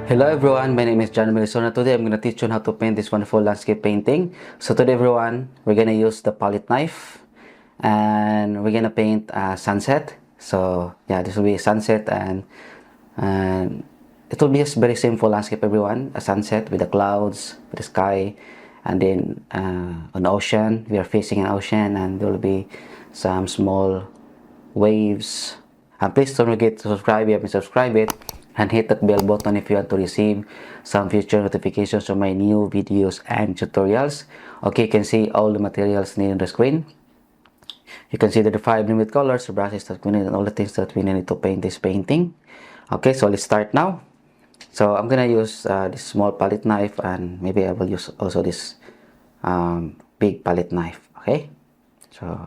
Hello everyone, my name is JMLisondra. Today I'm going to teach you how to paint this wonderful landscape painting. So today everyone, we're going to use the palette knife and we're going to paint a sunset. So yeah, this will be a sunset and it will be a very simple landscape everyone. A sunset with the clouds, with the sky, and then an ocean. We are facing an ocean and there will be some small waves. And please don't forget to subscribe if you haven't subscribed it, and hit that bell button if you want to receive some future notifications of my new videos and tutorials. Okay, you can see all the materials needed on the screen. You can see the 5 limit colors, the brushes that we need, and all the things that we need to paint this painting. Okay, so let's start now. So I'm gonna use this small palette knife, and maybe I will use also this big palette knife. Okay, so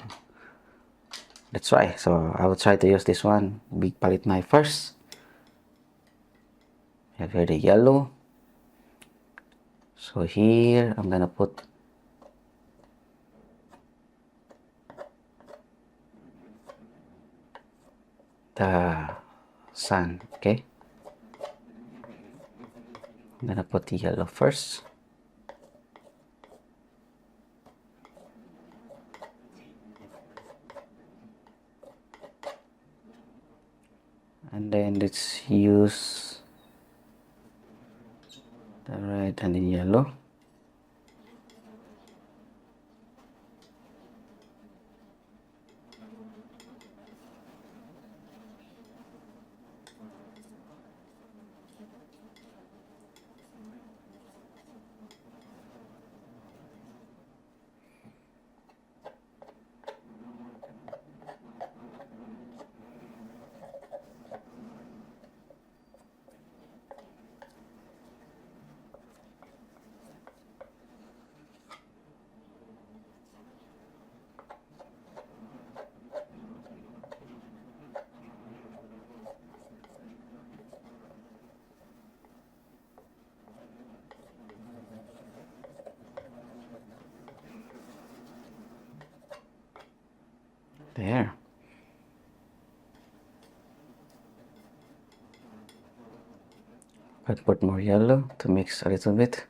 let's try. So I will try to use this one big palette knife first. I have here the yellow. So here I'm gonna put the sun. Okay, I'm gonna put the yellow first. And then let's use the red and the yellow. There. I'll put more yellow to mix a little bit.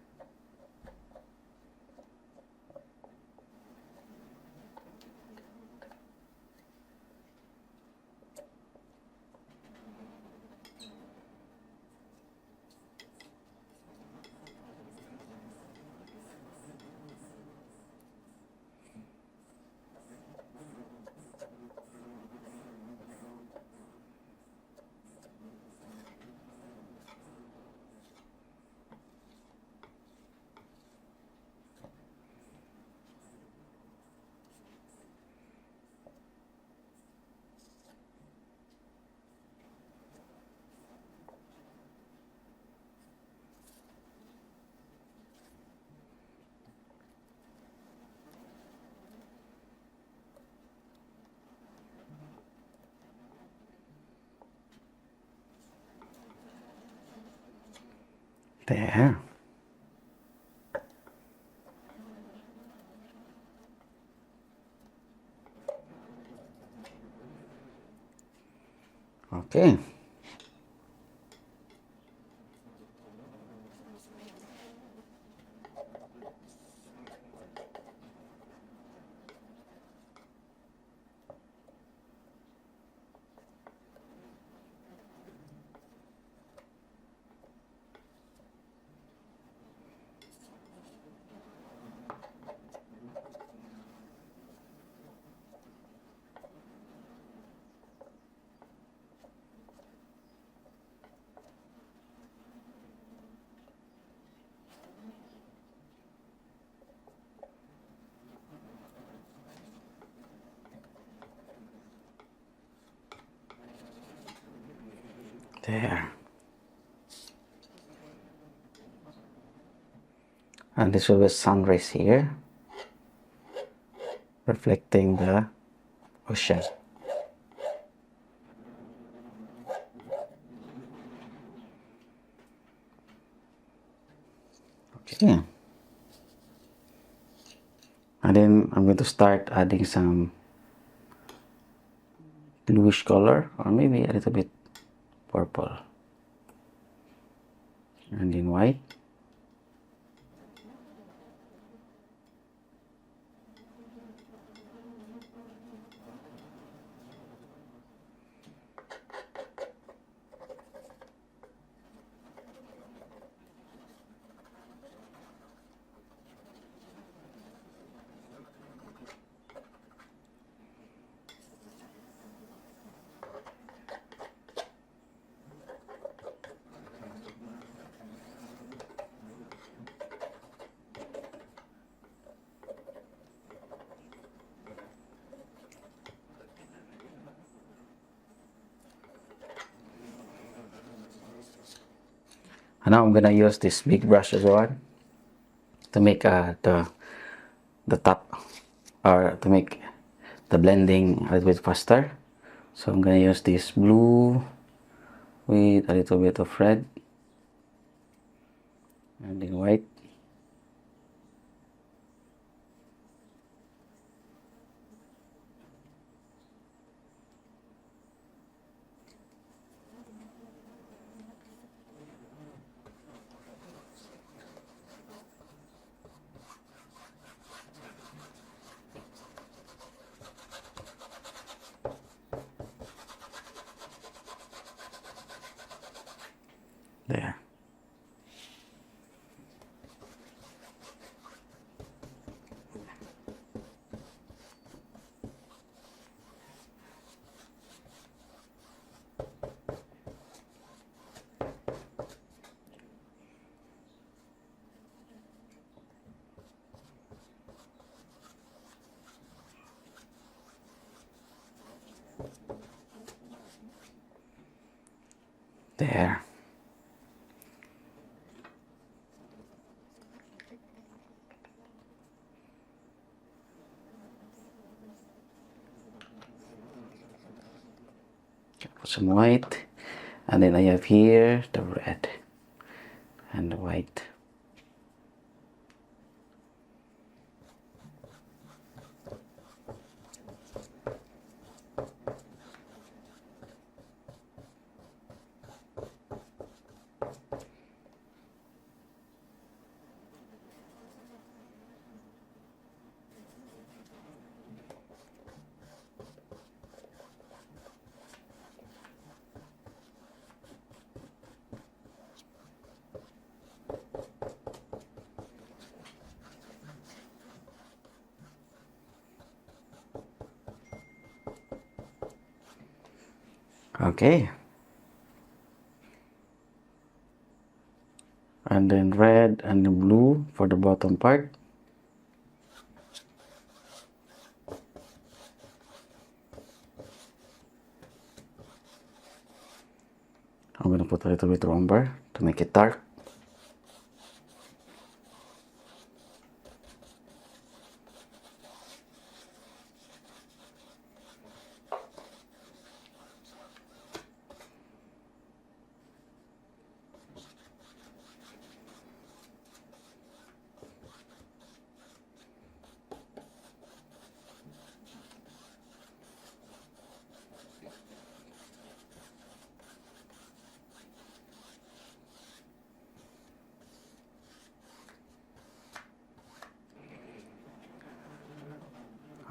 There. Okay. There. And this will be sunrise here, reflecting the ocean. Okay. And then I'm going to start adding some bluish color, or maybe a little bit purple. and then white. And now I'm gonna use this big brush as well to make the top, or to make the blending a little bit faster. So I'm gonna use this blue with a little bit of red and then white. There. There. Put some white, and then I have here the red and the white. Okay. And then red and the blue for the bottom part. I'm gonna put a little bit of umber to make it dark.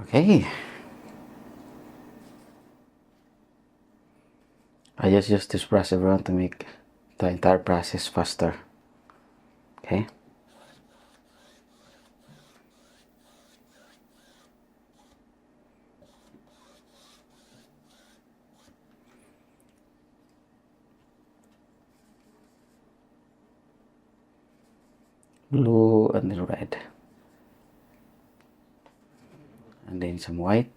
Okay. I just use this brush everyone to make the entire process faster. Okay. Blue and then red. And then some white.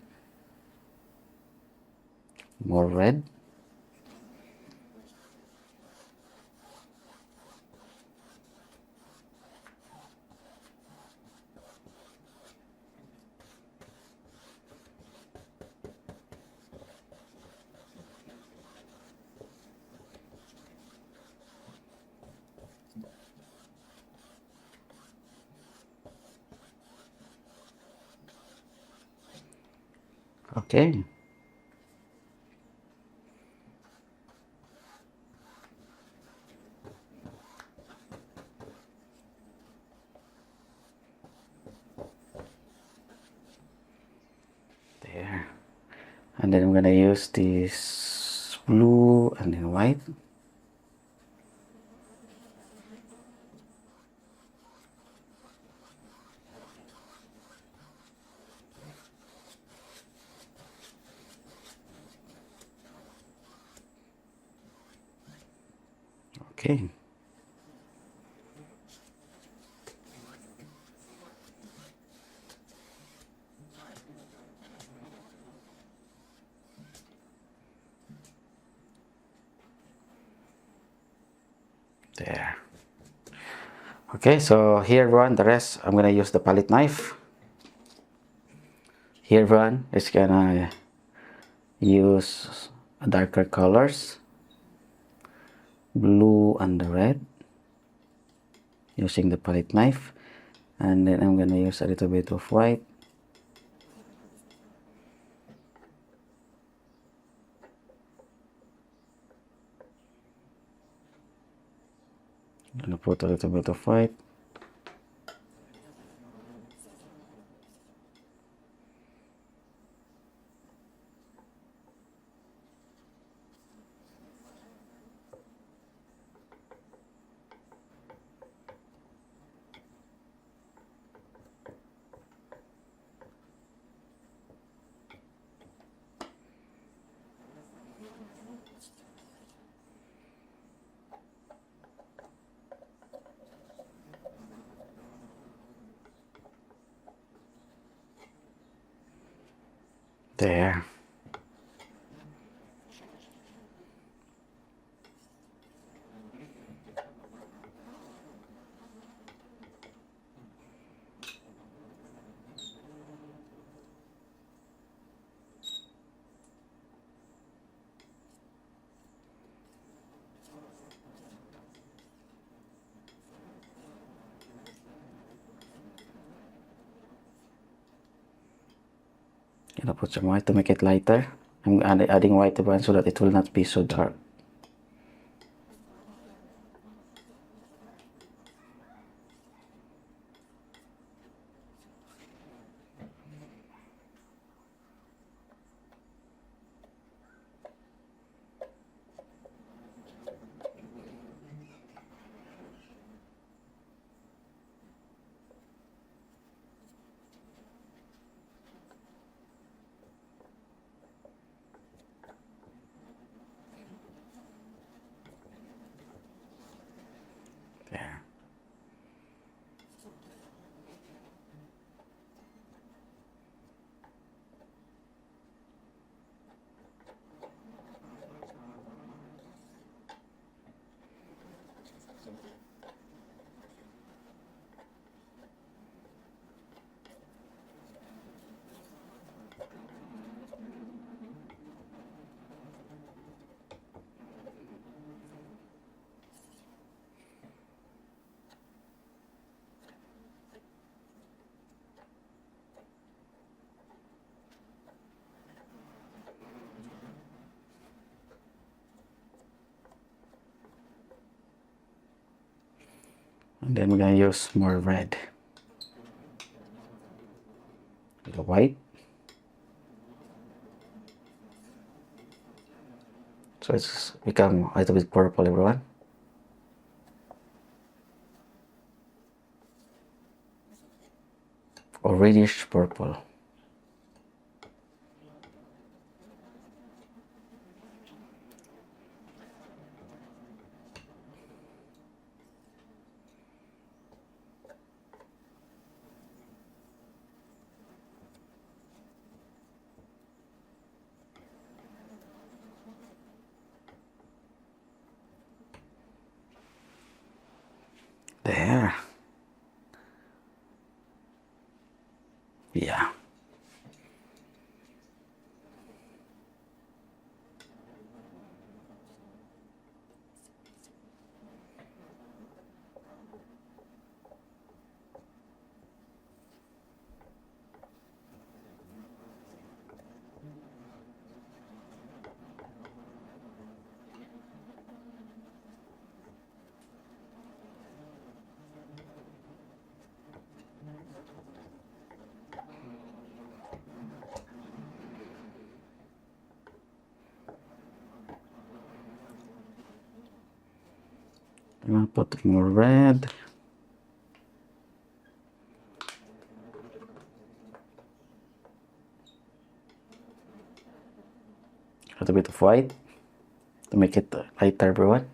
More red. Okay. And then I'm gonna use this blue and then white. Okay. There. Okay, so here everyone, the rest I'm gonna use the palette knife. Here everyone, it's gonna use darker colors, blue and the red, using the palette knife, and then I'm gonna use a little bit of white. I'm gonna put a little bit of white. There. Gonna put some white to make it lighter. I'm adding white to one so that it will not be so dark. There. And then we're gonna use more red. The white. So it's become a little bit purple, everyone. Or reddish purple. There. Yeah. I'm gonna put more red. A little bit of white to make it lighter, everyone.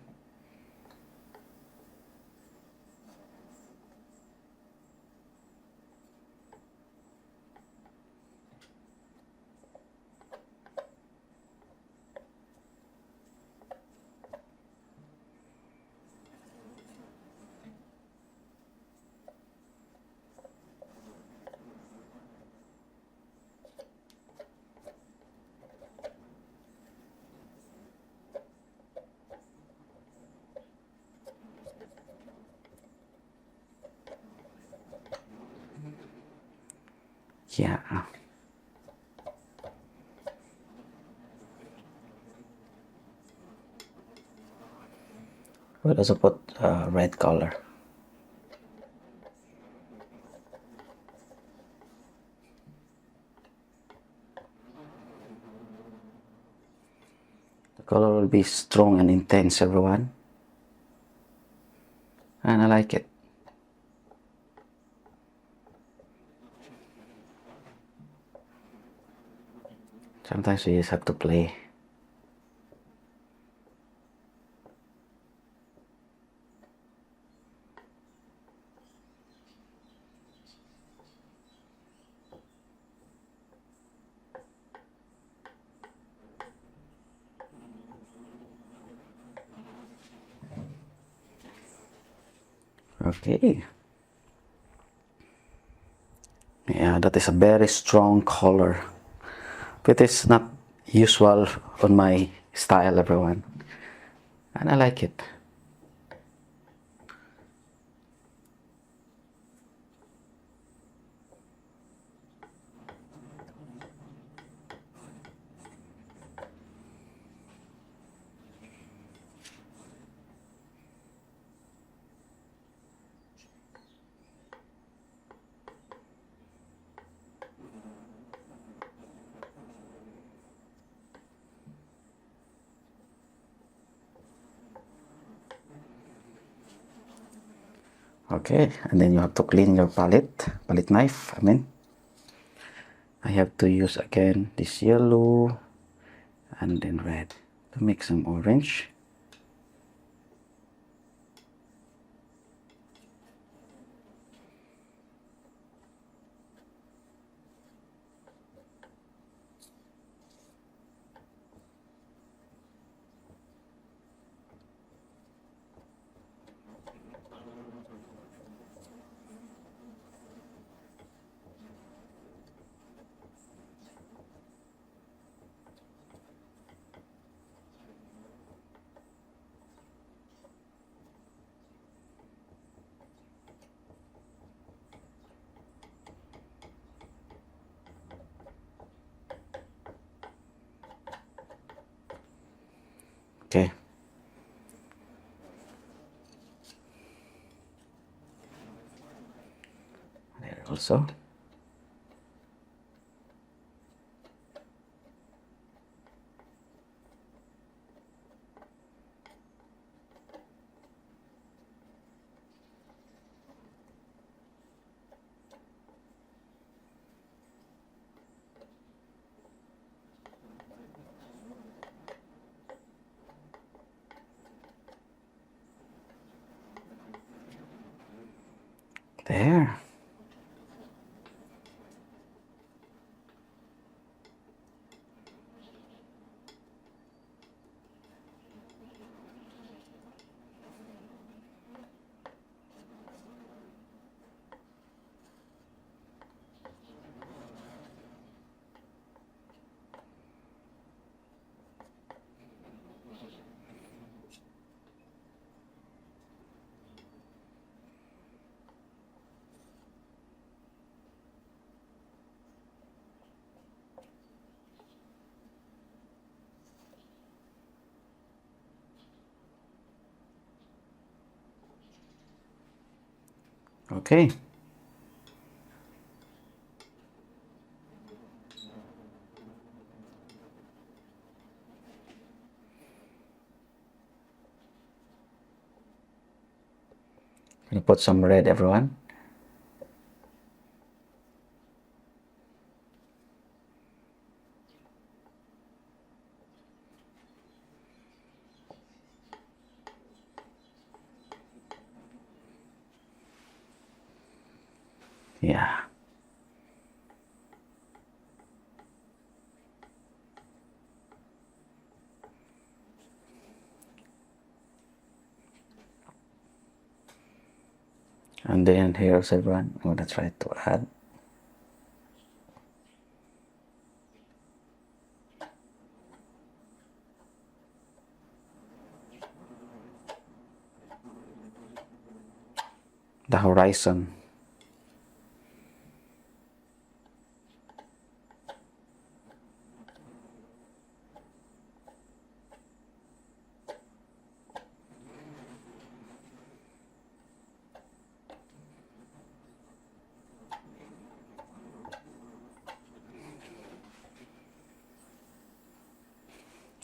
Yeah. We'll also put red color. The color will be strong and intense, everyone. And I like it. Sometimes we just have to play. Okay. Yeah, that is a very strong color. But it's not usual on my style, everyone. And I like it. Okay, and then you have to clean your palette knife, I mean. I have to use again this yellow and then red to make some orange. Okay. There also. There. Okay. gonna put some red, everyone. Yeah. And then here's everyone. I'm gonna try to add the horizon.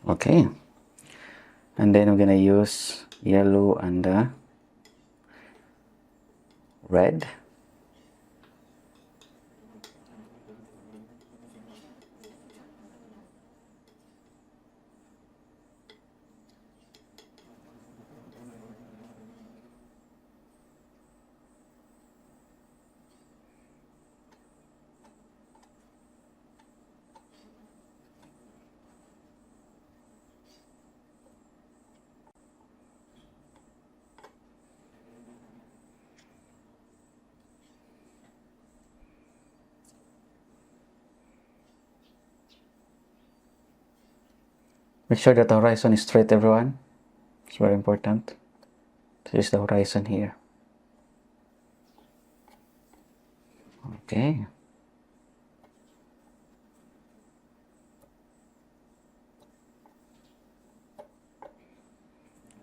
Okay. And then we're gonna use yellow and red. Make sure that the horizon is straight, everyone. It's very important. This is the horizon here. Okay.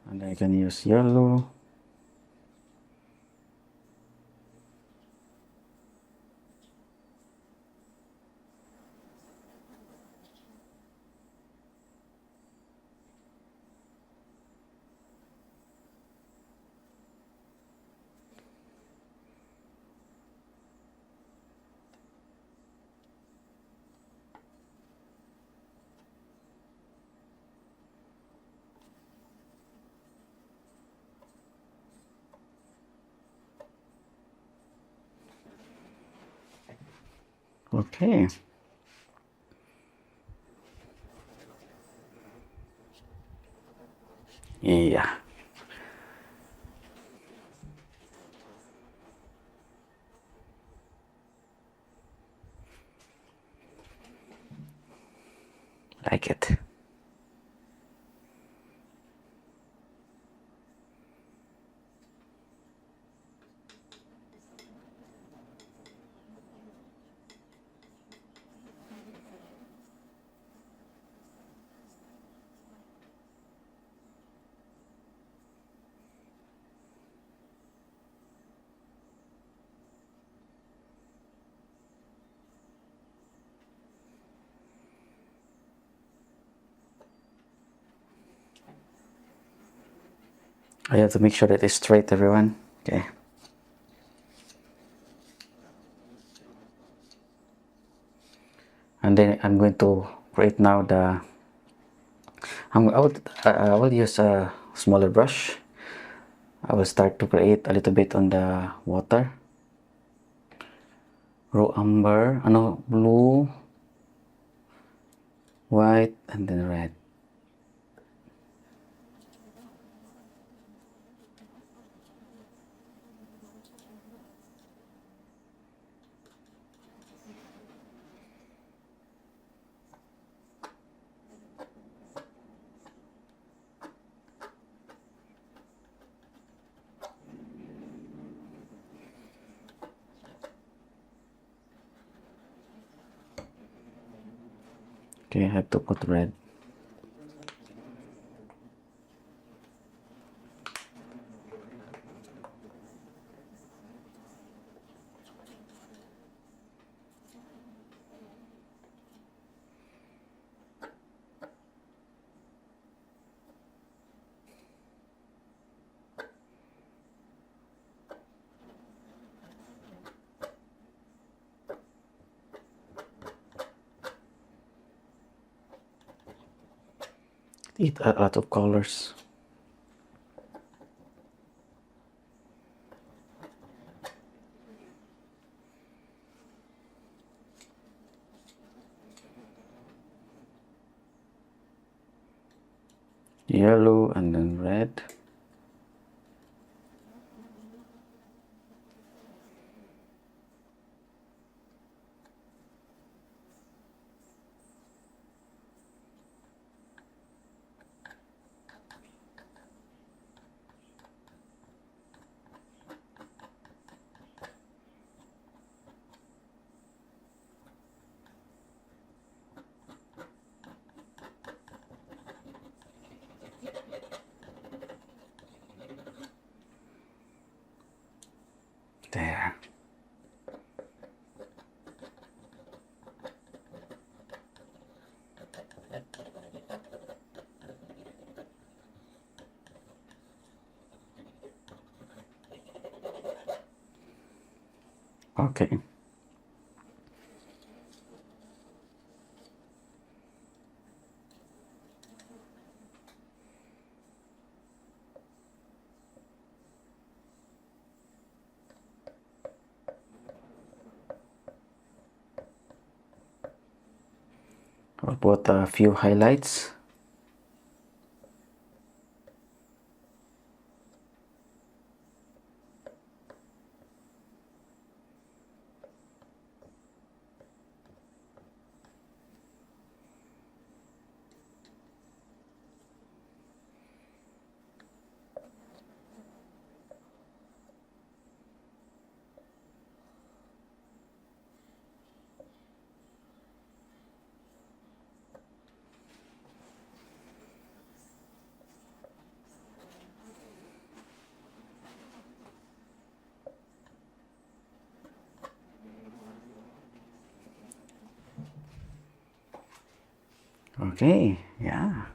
And I can use yellow. Okay. Yeah. Like it. I have to make sure that it's straight, everyone. Okay. And then I'm going to create now the I will use a smaller brush. I will start to create a little bit on the water. Raw umber, blue, white, and then red. Okay, I have to put red. Eat a lot of colors. Yellow and then red. There. Okay. I'll put a few highlights. Okay, yeah.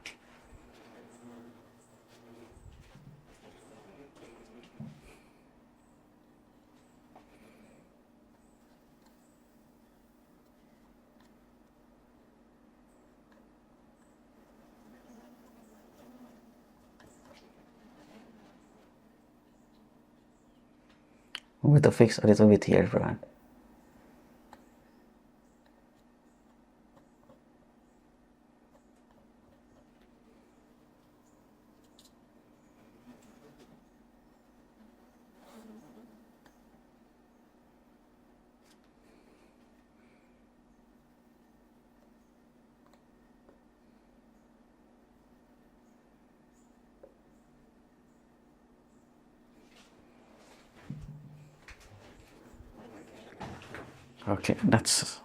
I'm going to fix a little bit here, everyone. Okay, that's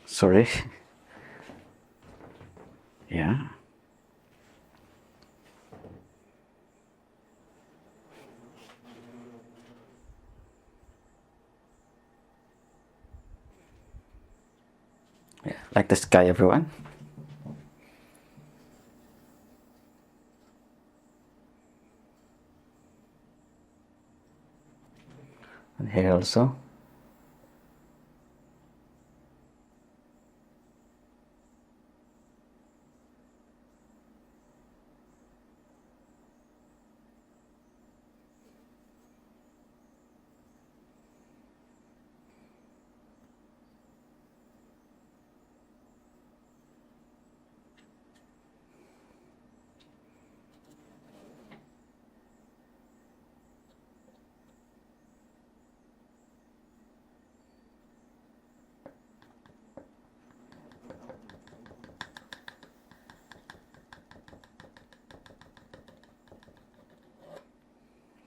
sorry. Yeah. Yeah, like the sky, everyone. And here also.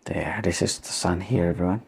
There, this is the sun here, everyone.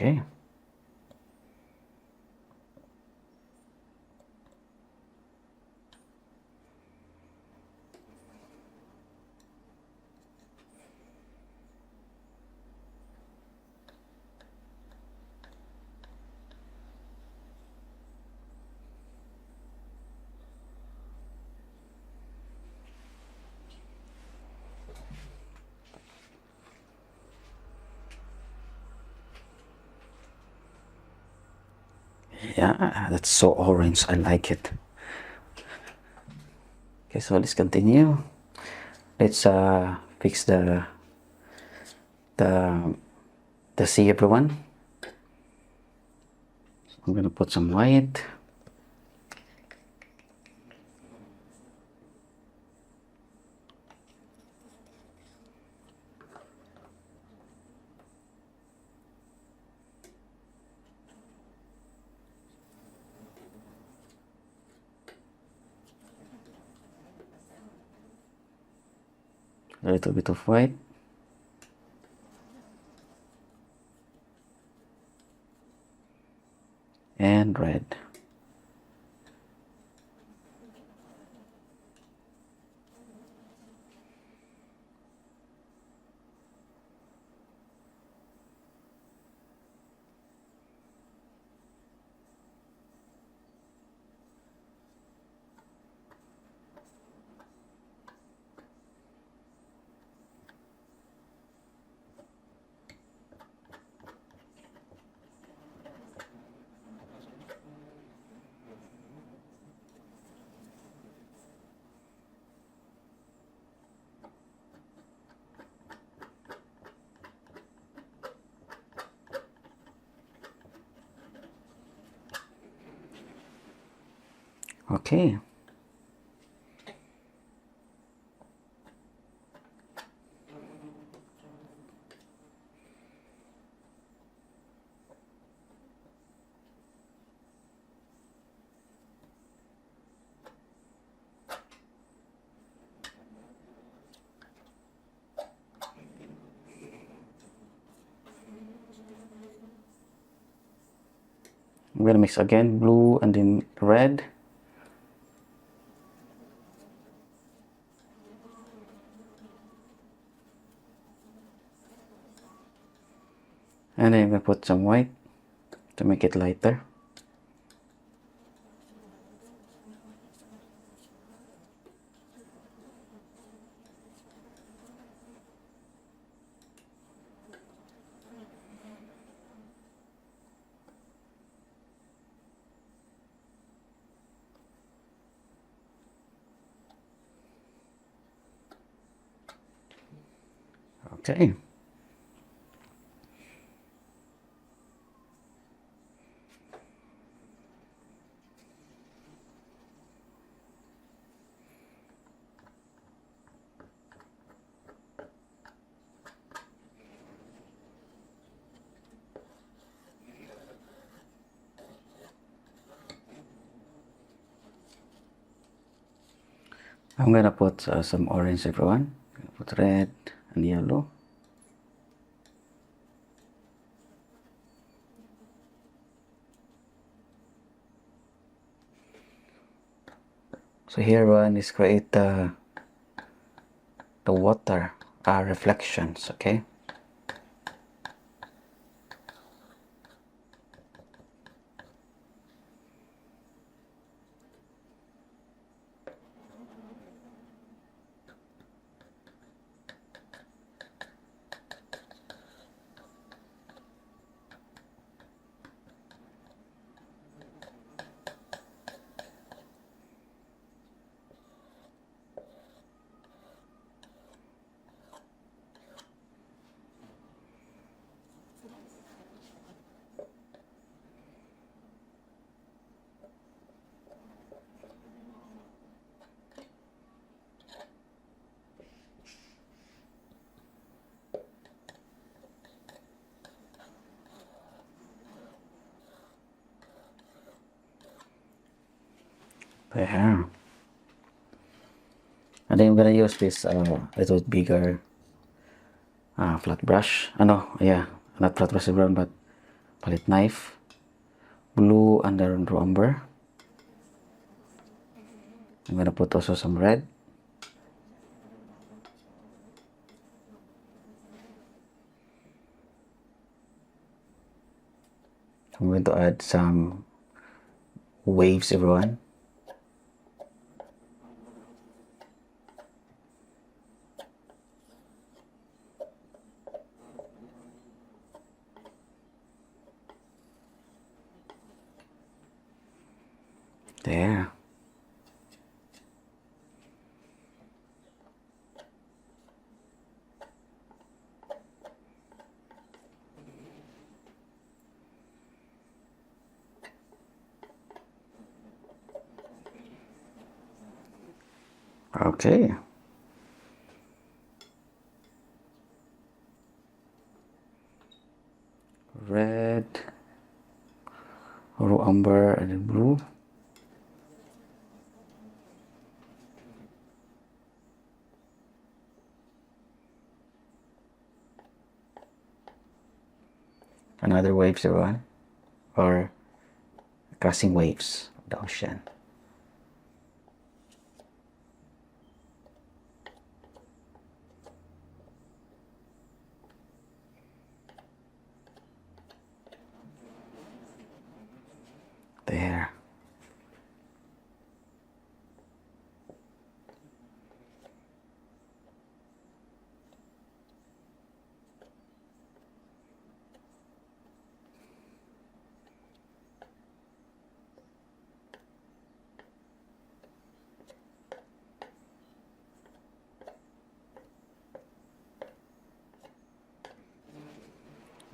Okay. Yeah, that's so orange. I like it. Okay, so let's continue. Let's fix the sea, everyone. So I'm gonna put some white. A little bit of white. And red. Okay. I'm gonna mix again blue and then red. And then I'm gonna put some white to make it lighter. Okay. I'm gonna put some orange, everyone. I'm gonna put red and yellow. So here one is create the water reflections, okay? There. And then I'm gonna use this little bigger flat brush. No, yeah, not flat brush, everyone, but palette knife, blue under umber. I'm gonna put also some red. I'm going to add some waves, everyone. There. Okay. Red, raw umber, and then blue. Another waves, everyone, or crossing waves of the ocean. There.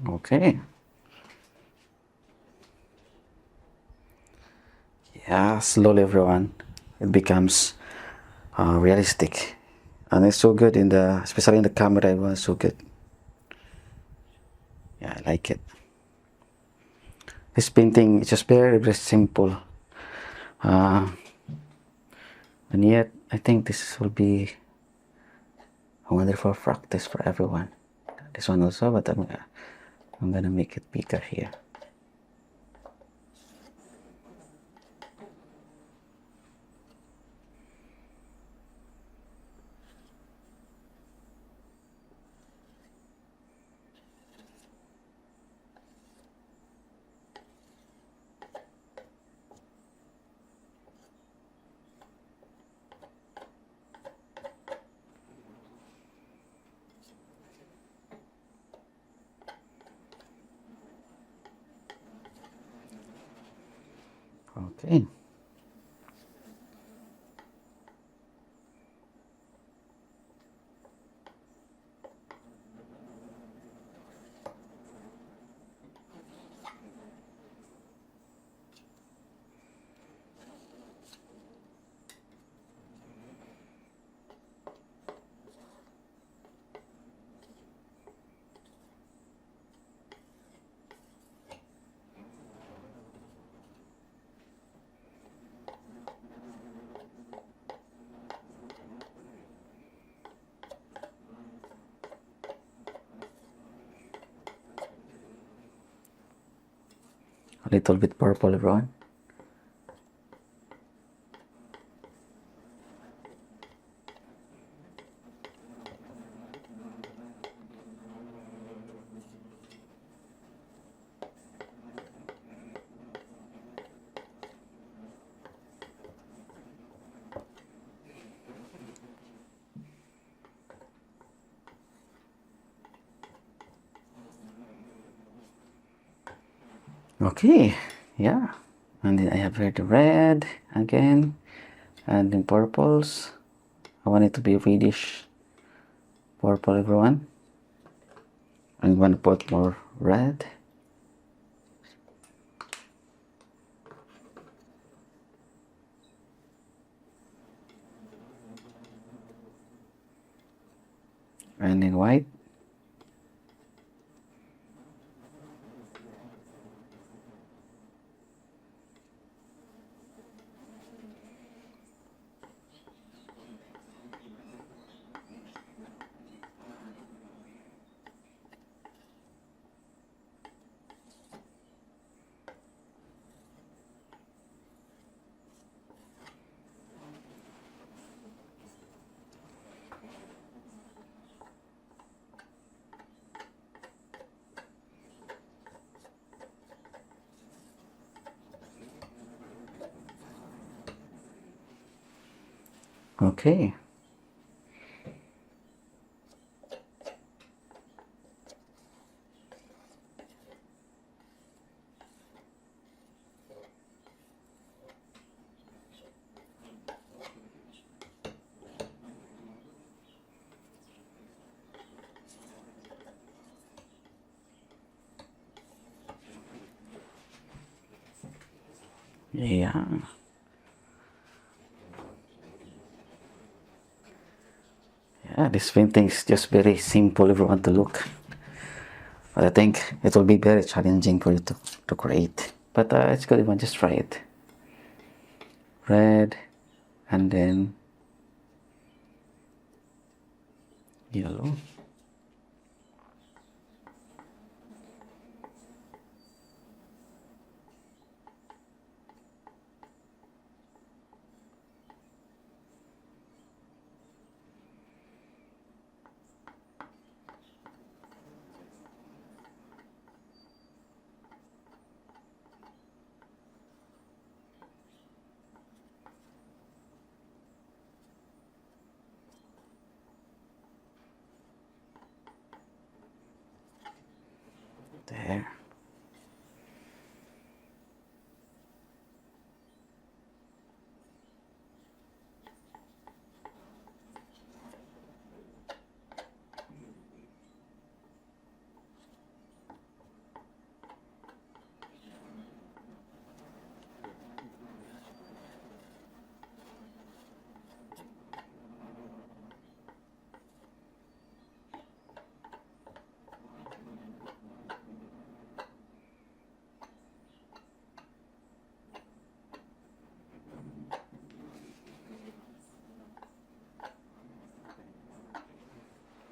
Okay. Yeah, slowly, everyone, it becomes realistic, and it's so good in the, especially in the camera. It was so good. Yeah, I like it. This painting is just very, very simple, and yet I think this will be a wonderful practice for everyone. This one also, but I'm gonna make it bigger here. Okay. A little bit purple, everyone. Okay, yeah, and then I have here the red again, and then purples. I want it to be reddish purple, everyone. I'm gonna put more red. And then white. Okay. Yeah. Yeah, this painting is just very simple if you want to look. But I think it will be very challenging for you to create. But it's good if you just try it. Red, and then yellow. There.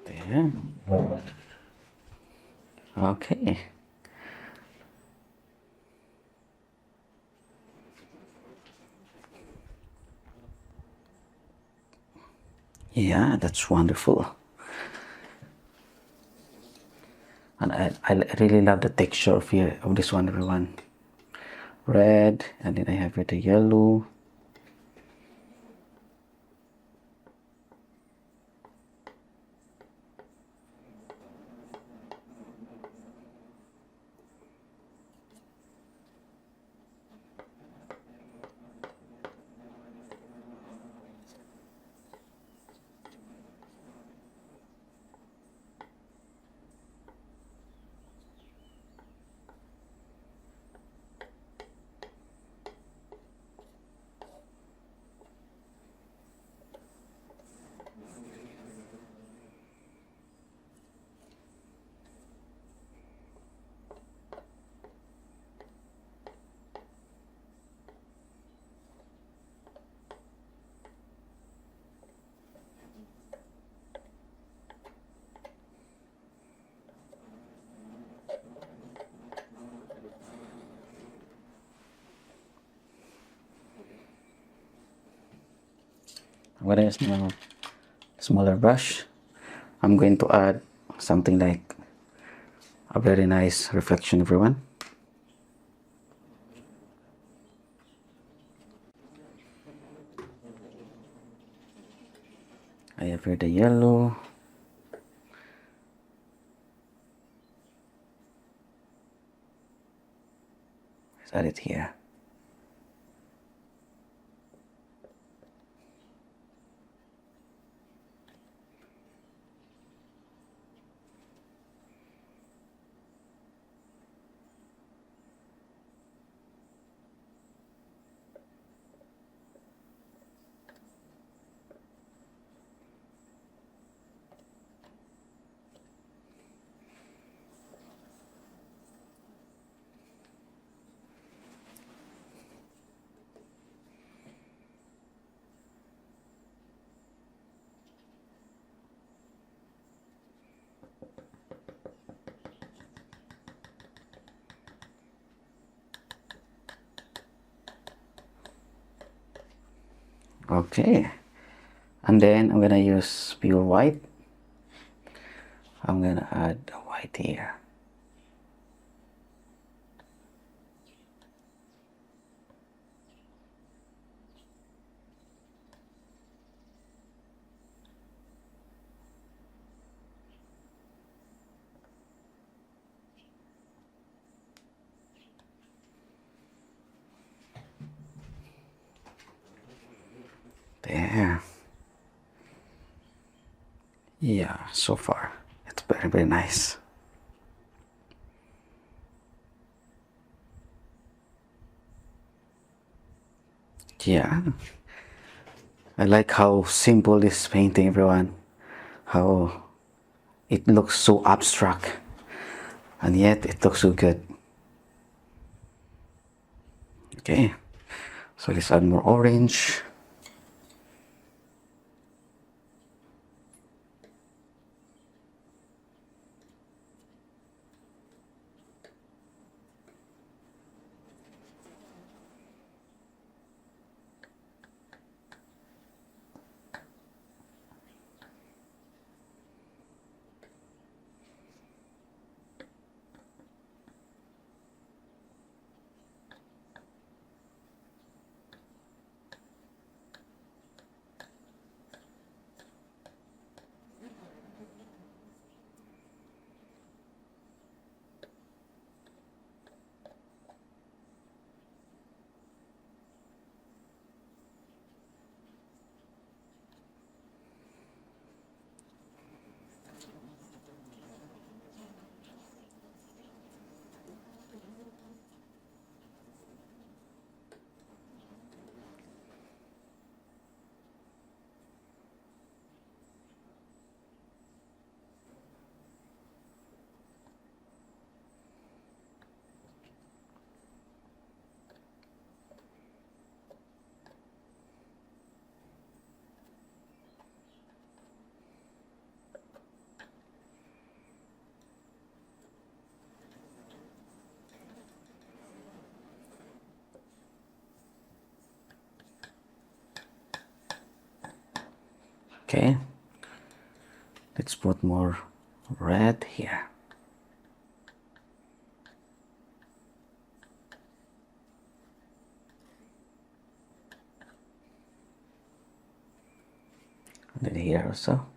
There. Okay. Yeah, that's wonderful. And I really love the texture of here of this one, everyone. Red, and then I have here the yellow. I'm gonna use a smaller brush. I'm going to add something like a very nice reflection, everyone. I have here the yellow. Let's add it here. Okay, and then I'm gonna use pure white. I'm gonna add the white here. There. Yeah, so far it's very, very nice. Yeah, I like how simple this painting, everyone. How it looks so abstract and yet it looks so good. Okay, so let's add more orange. Okay, let's put more red here. And then here also.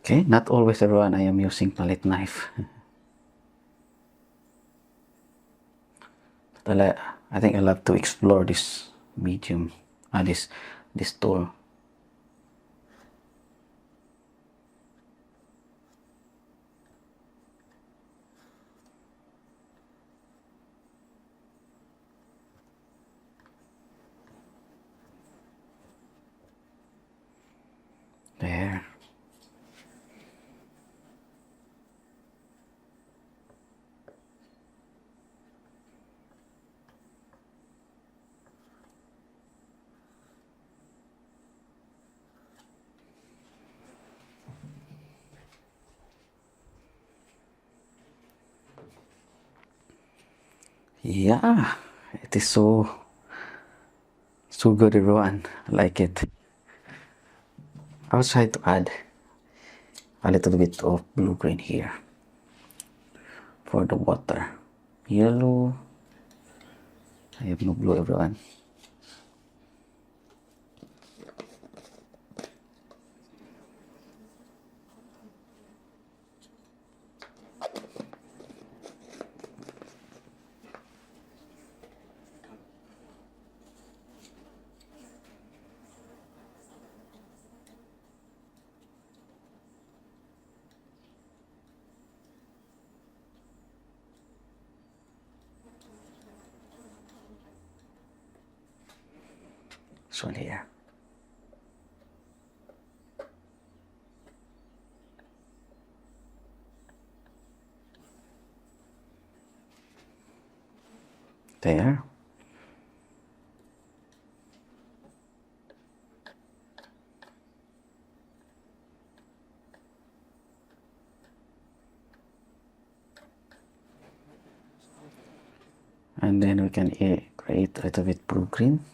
Okay, not always, everyone, I am using palette knife. But I think I love to explore this medium, this tool. There. Yeah, it is so good, everyone. I like it. I'll try to add a little bit of blue green here for the water. Yellow. I have no blue, everyone. This one here. There. And then we can create a little bit blue green.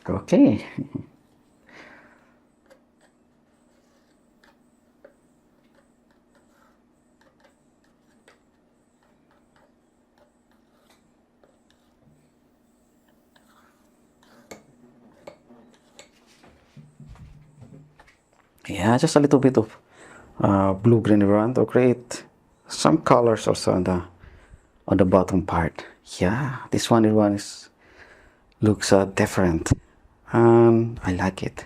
Okay. Yeah, just a little bit of blue green around to create some colors also on the bottom part. Yeah, this one is looks different, and I like it.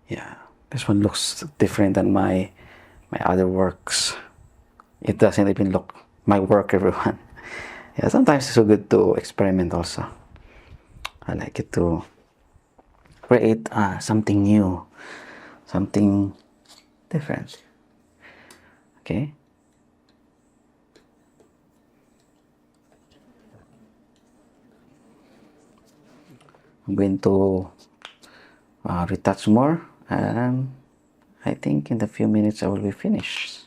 Yeah, this one looks different than my other works. It doesn't even look my work, everyone. Yeah, sometimes it's so good to experiment also. I like it to create something new, something different. Okay. I'm going to retouch more, and I think in a few minutes I will be finished.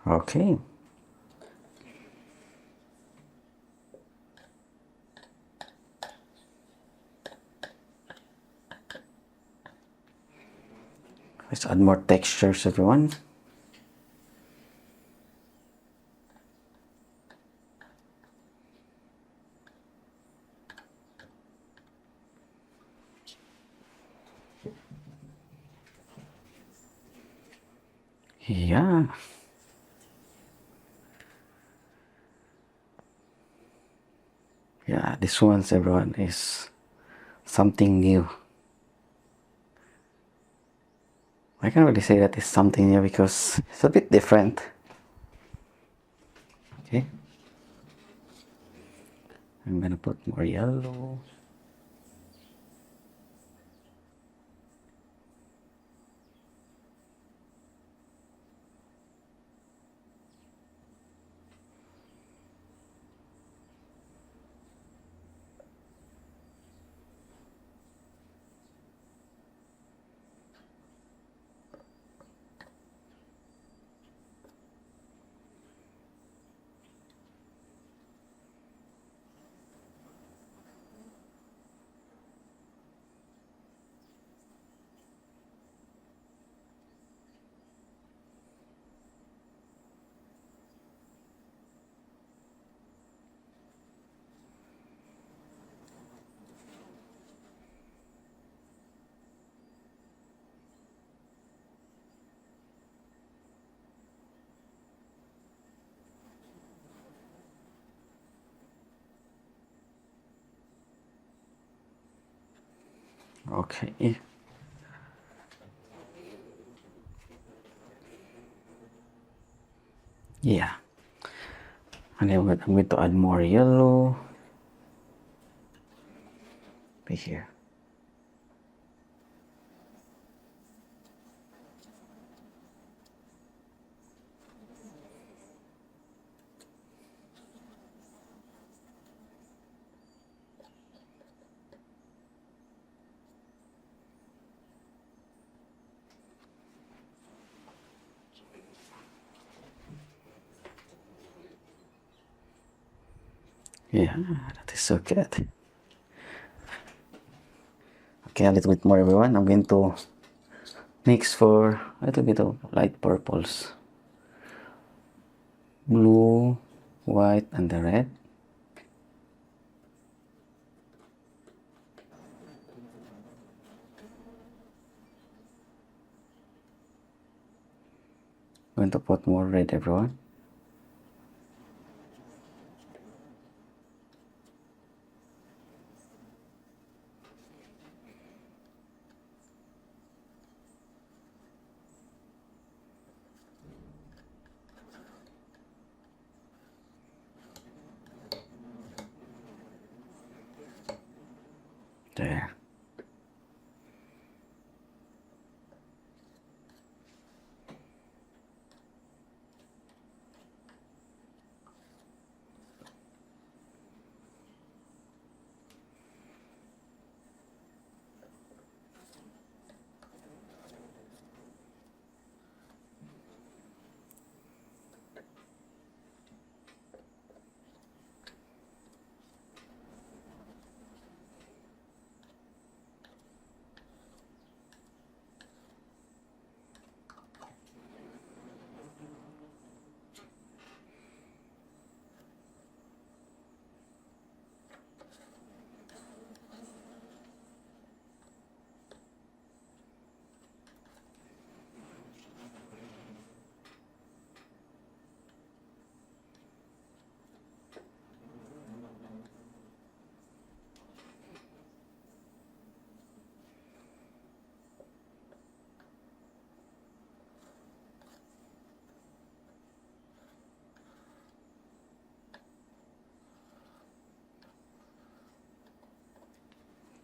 Okay. Let's add more textures, everyone. Yeah. Yeah, this one's, everyone, is something new. I can't really say that it's something new because it's a bit different. Okay. I'm gonna put more yellow. Okay. Yeah. And then I'm going to add more yellow. Be here. Yeah, that is so good. Okay, a little bit more, everyone. I'm going to mix for a little bit of light purples. Blue, white, and the red. I'm going to put more red, everyone. There.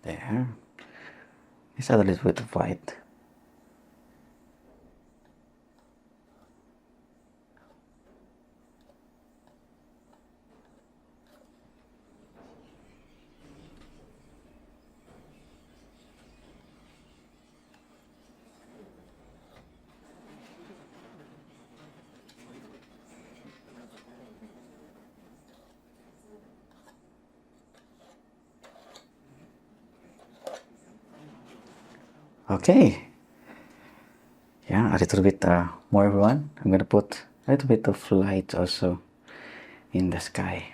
There. Let's add a little bit of white. Okay. Yeah, a little bit more, everyone. I'm gonna put a little bit of light also in the sky.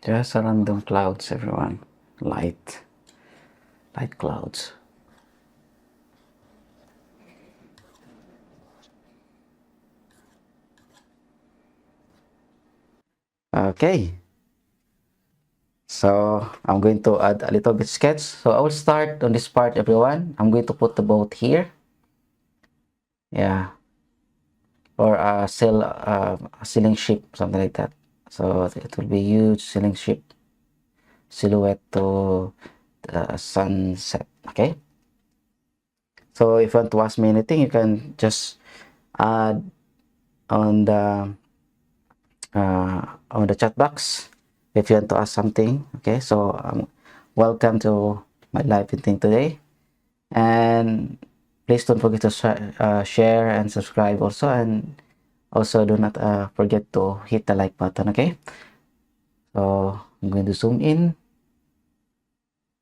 Just a random clouds, everyone. Light clouds. Okay. So I'm going to add a little bit sketch. So I will start on this part, everyone. I'm going to put the boat here. Yeah. Or a sailing ship, something like that. So it will be huge sailing ship silhouette to the sunset. Okay. So if you want to ask me anything, you can just add on the chat box if you want to ask something. Okay, so welcome to my live painting today, and please don't forget to share and subscribe also, and also do not forget to hit the like button. Okay, so I'm going to zoom in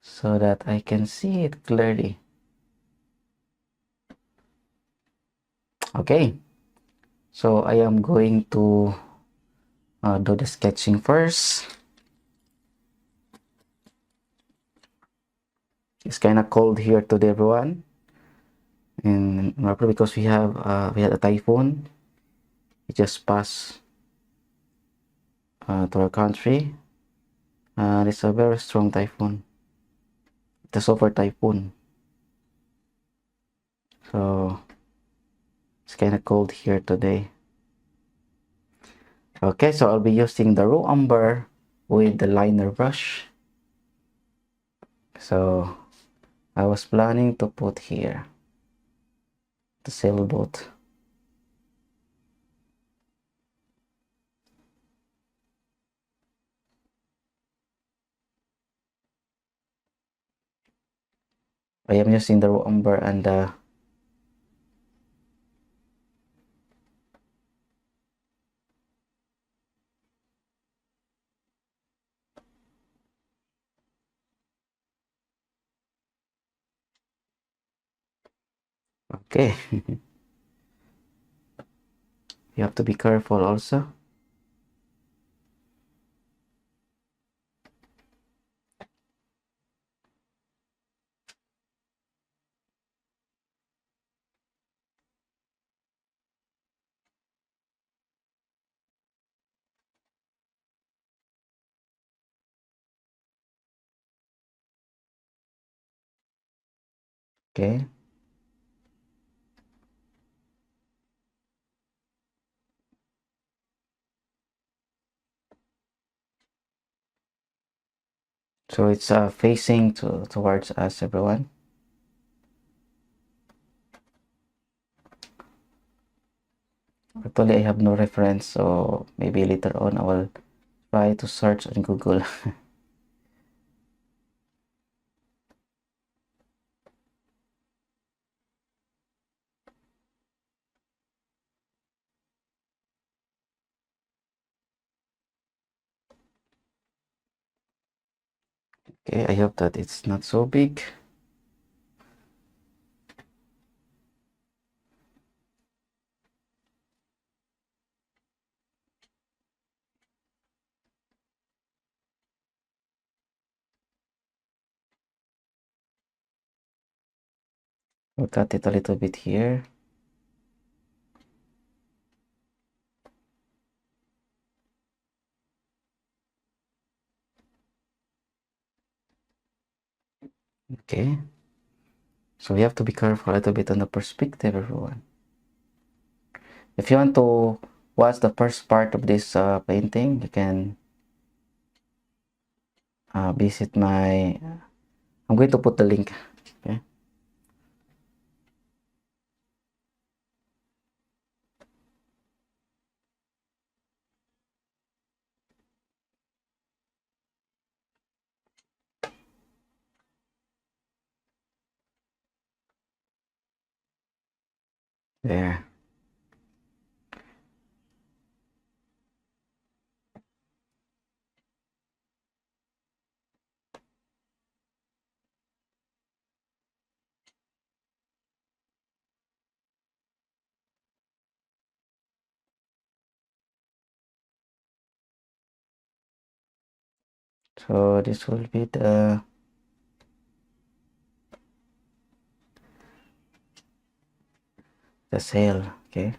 so that I can see it clearly. Okay, so I am going to do the sketching first. It's kind of cold here today, everyone, and probably because we had a typhoon. It just passed to our country, and it's a very strong typhoon. It's a super typhoon, so it's kind of cold here today. Okay, so I'll be using the raw umber with the liner brush. So I was planning to put here the sailboat. I am using the umber and the okay. You have to be careful also. Okay. So it's facing towards us, everyone. Actually, I have no reference, so maybe later on I will try to search on Google. Okay, I hope that it's not so big. We'll cut it a little bit here. Okay. So we have to be careful a little bit on the perspective, everyone. If you want to watch the first part of this painting, you can visit my... I'm going to put the link. Okay. There. So this will be the sail. Okay.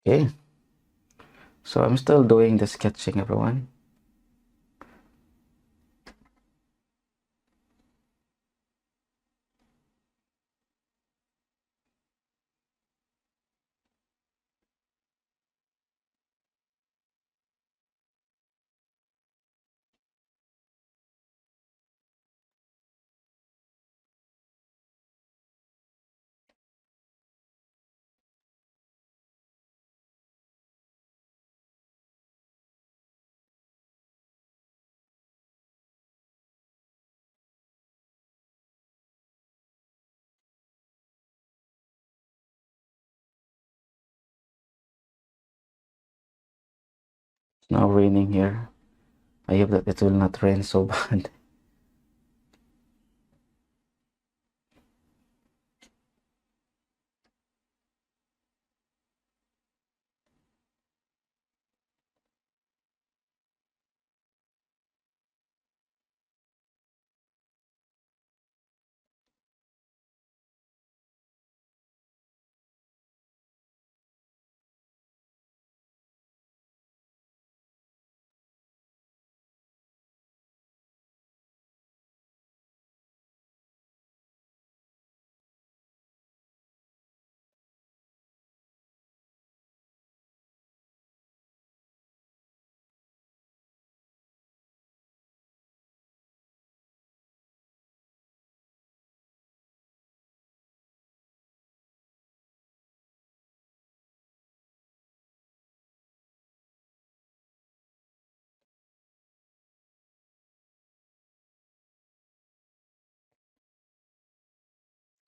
Okay. So I'm still doing the sketching, everyone. It's now raining here. I hope that it will not rain so bad.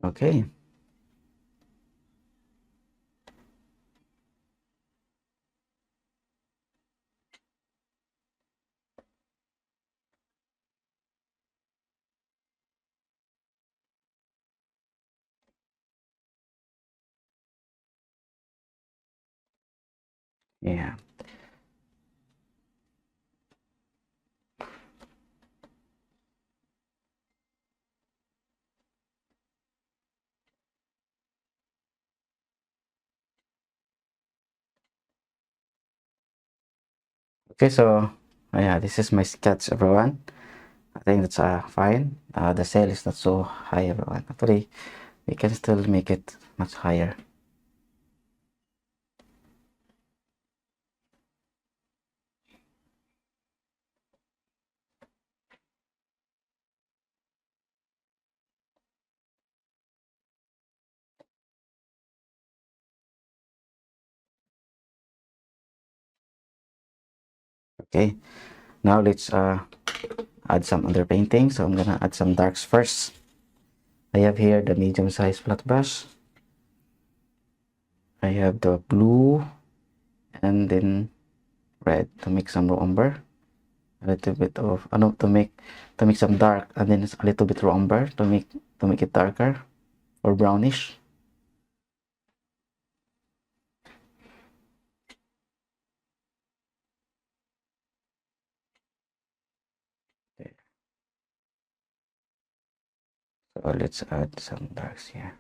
Okay. Yeah. Okay, so yeah, this is my sketch, everyone. I think that's fine. The sail is not so high, everyone. Actually, we can still make it much higher. Okay, now let's add some underpainting. So I'm gonna add some darks first. I have here the medium size flat brush. I have the blue and then red to make some raw umber. A little bit of no, to make some dark and then a little bit raw umber to make it darker or brownish. Okay. So let's add some darks here.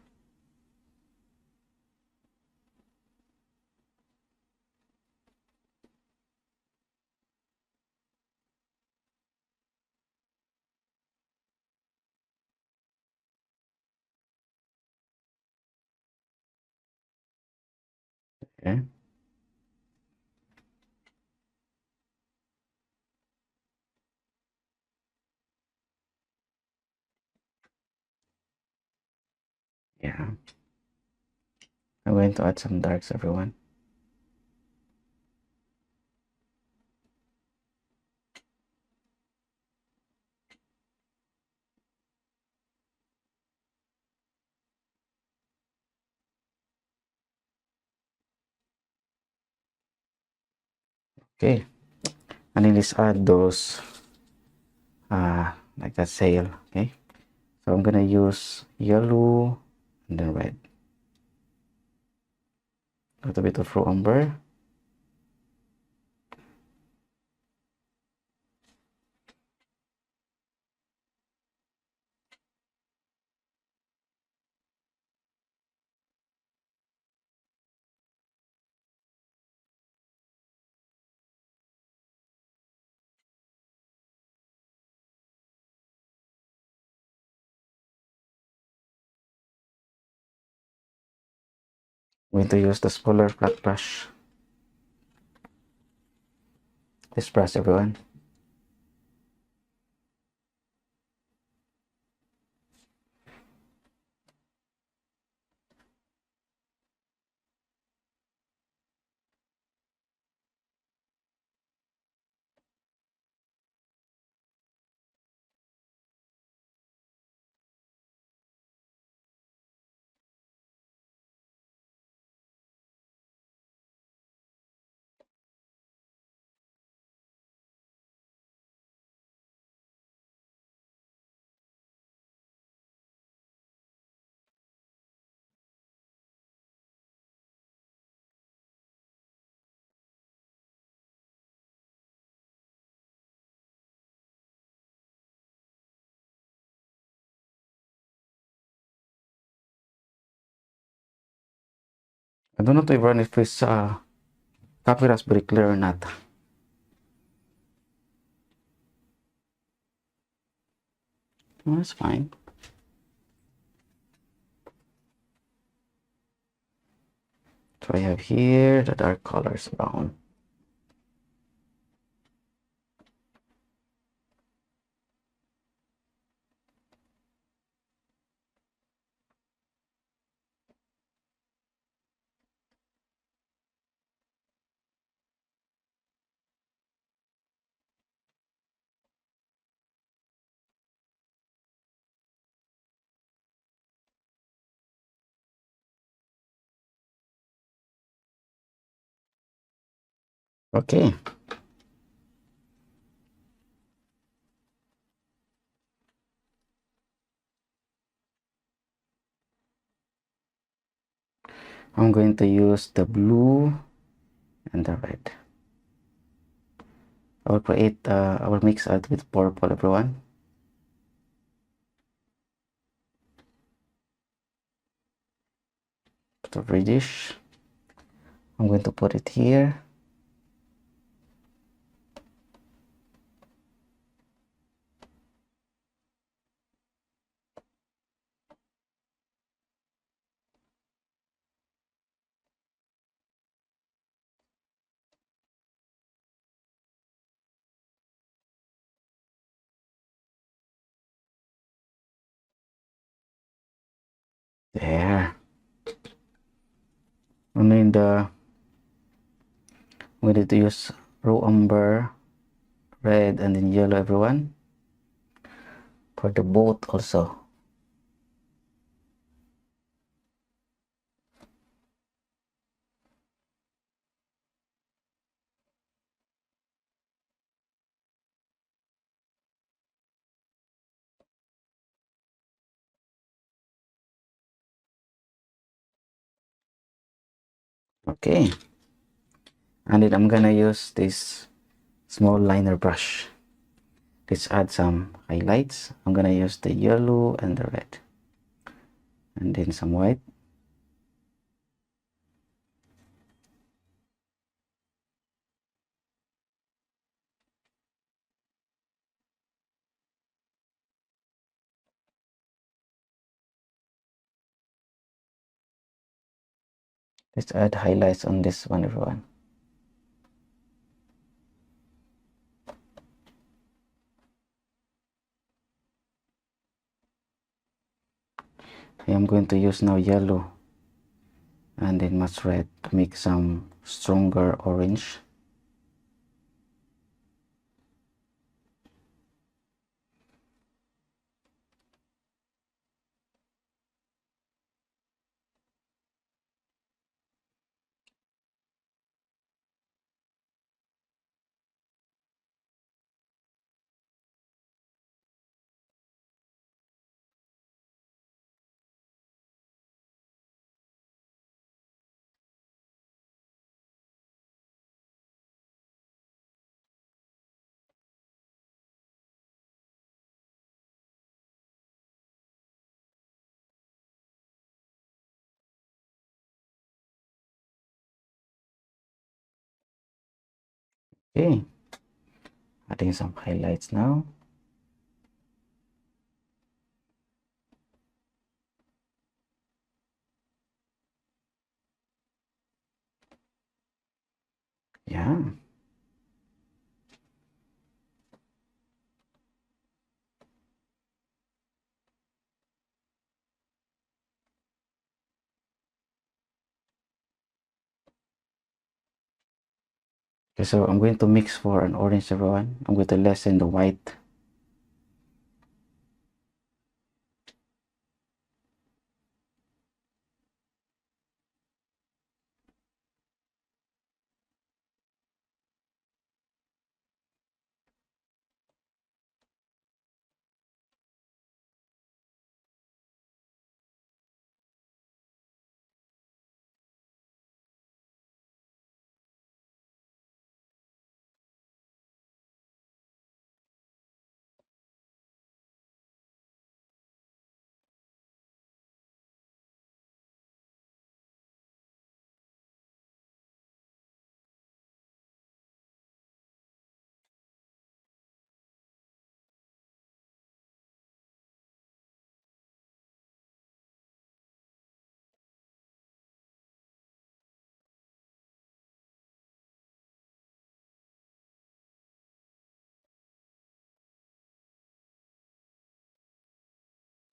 Okay. Yeah. I'm going to add some darks, everyone. Okay. And then let's add those like that sail. Okay. So I'm gonna use yellow and then red. A little bit of raw umber. I'm going to use the smaller flat brush. This brush, everyone. I don't know even if it's copy raspberry clear or not. Oh, that's fine. So I have here the dark colors brown. Okay. I'm going to use the blue and the red. I will mix it with purple, everyone. The reddish. I'm going to put it here. There. And then we need to use raw umber, red, and then yellow, everyone, for the boat also. Okay. And then I'm gonna use this small liner brush. Let's add some highlights. I'm gonna use the yellow and the red, and then some white. Let's add highlights on this one, everyone. I'm going to use now yellow and then much red to make some stronger orange. Okay, adding some highlights now. Yeah. Okay, so I'm going to mix for an orange, everyone. I'm going to lessen the white.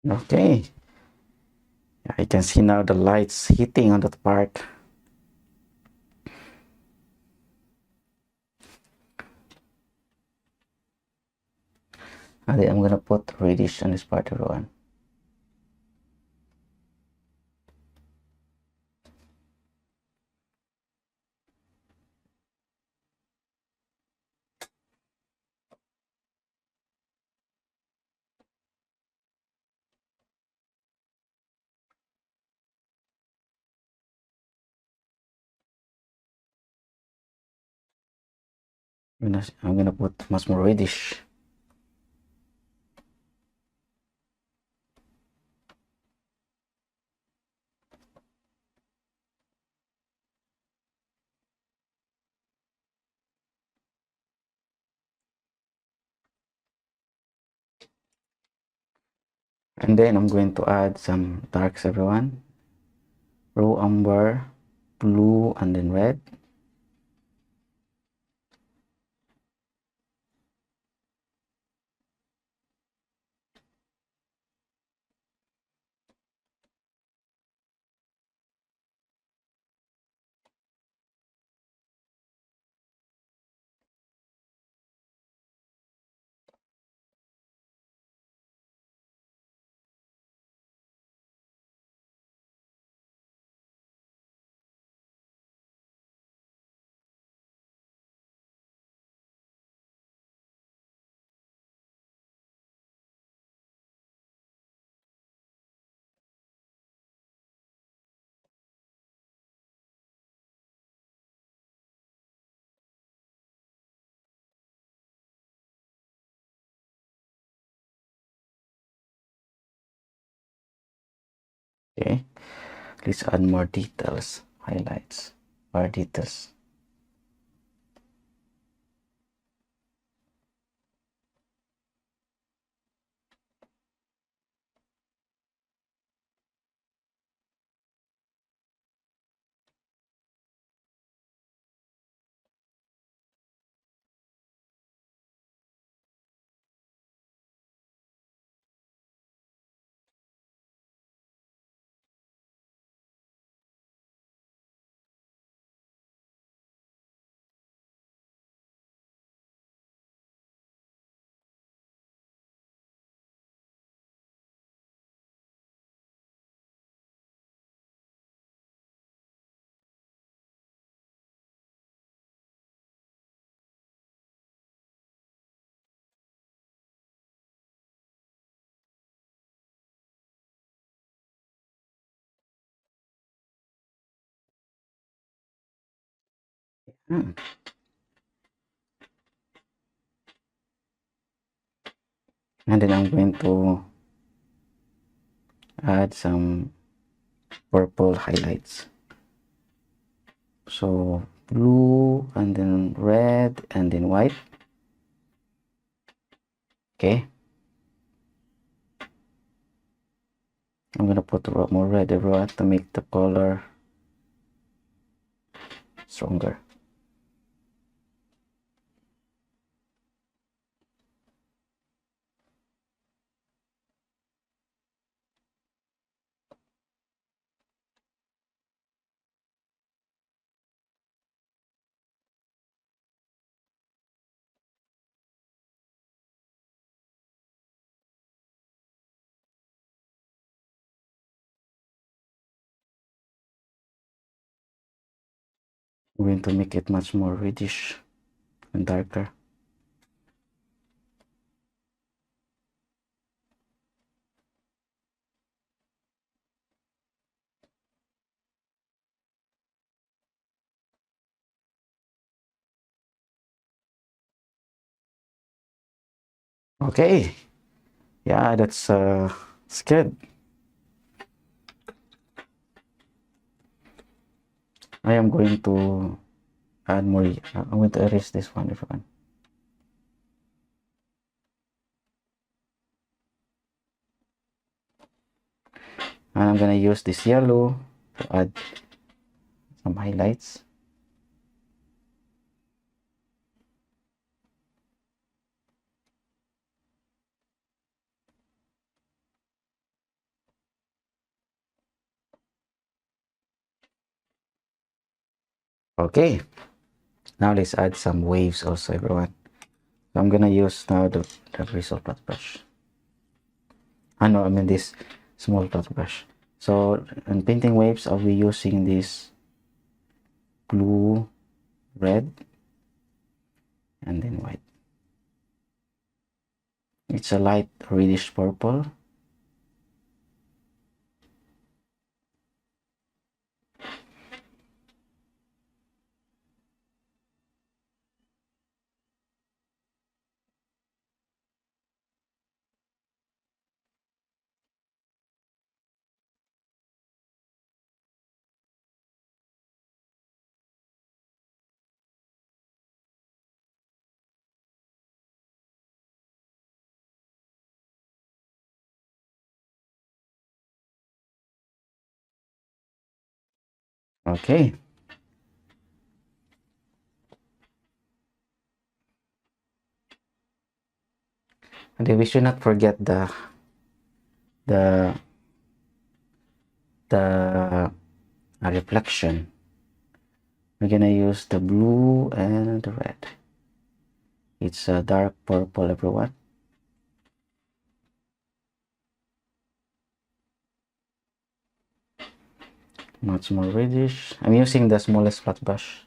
Okay, I can see now the lights hitting on that part. And then I'm gonna put reddish on this part, everyone. I'm gonna put much more reddish. And then I'm going to add some darks, everyone. Raw umber, blue, and then red. Okay, let's add more details, highlights, or details. Hmm. And then I'm going to add some purple highlights. So blue, and then red, and then white. Okay, I'm gonna put more red, everyone, to make the color stronger. I'm going to make it much more reddish and darker. Okay, yeah, that's good. I am going to add more. I'm going to erase this one, everyone. And I'm gonna use this yellow to add some highlights. Okay, now let's add some waves also, everyone. So I'm gonna use now the bristle flat brush. No, I mean this small flat brush. So in painting waves, I'll be using this blue, red, and then white. It's a light reddish purple. Okay. And then we should not forget the the reflection. We're gonna use the blue and the red. It's a dark purple, everyone. Much more reddish. I'm using the smallest flat brush.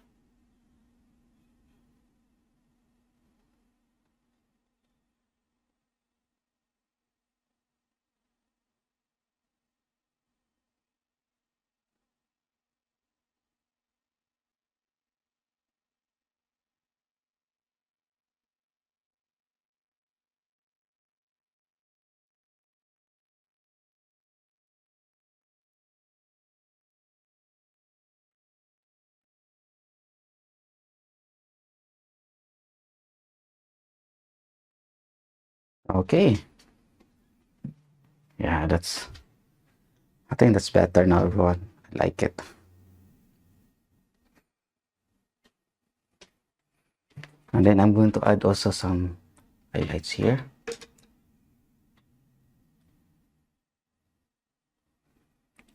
Okay. Yeah, I think that's better now, everyone. I like it. And then I'm going to add also some highlights here.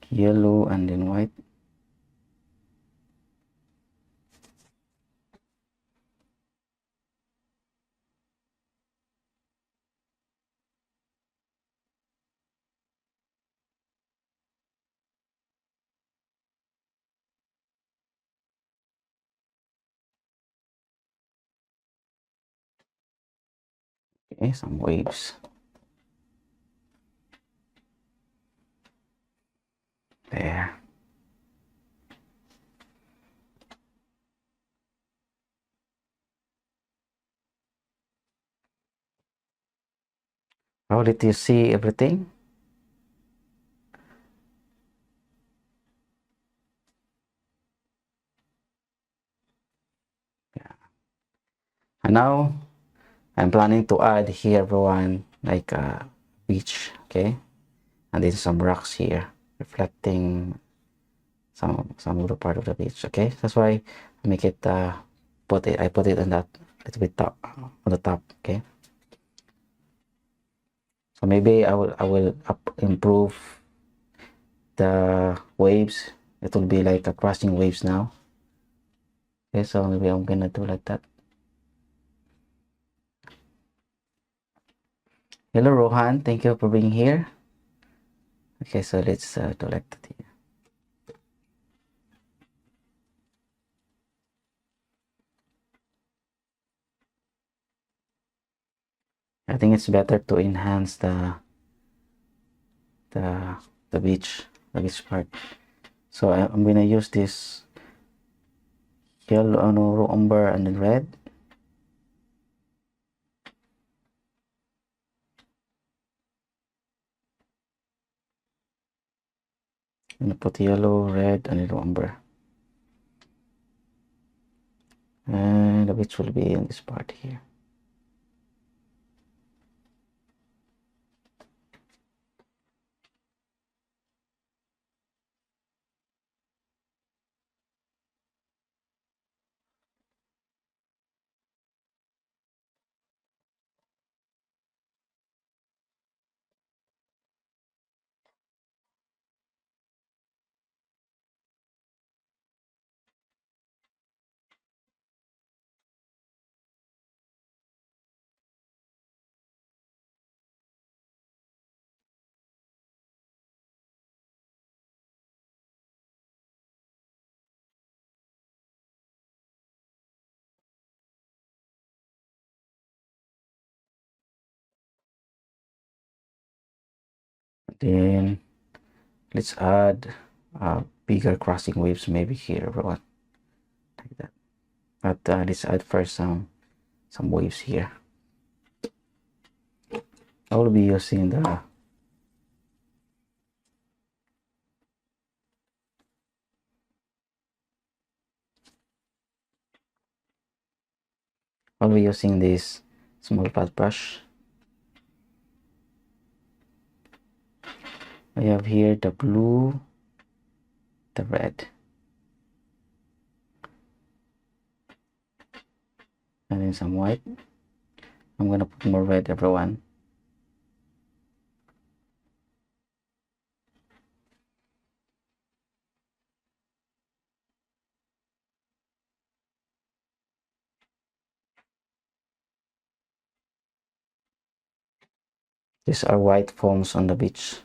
Yellow and then white. Okay, some waves. There. How did you see everything? Yeah. And now I'm planning to add here, everyone, like a beach, okay? And then some rocks here, reflecting some of the part of the beach, okay? That's why I make it I put it on that little bit top on the top, okay? So maybe I will improve the waves. It will be like a crossing waves now. Okay, so maybe I'm gonna do like that. Hello Rohan, thank you for being here. Okay, so let's do like that here. I think it's better to enhance the the beach part. So I'm gonna use this yellow, no, umber and then red. I'm gonna put yellow, red, and then umber. And the beach will be in this part here. Then let's add bigger crossing waves maybe here, everyone, like that. But let's add first some waves here. I will be using the this small flat brush. I have here the blue, the red. and then some white. I'm gonna put more red, everyone. These are white foams on the beach.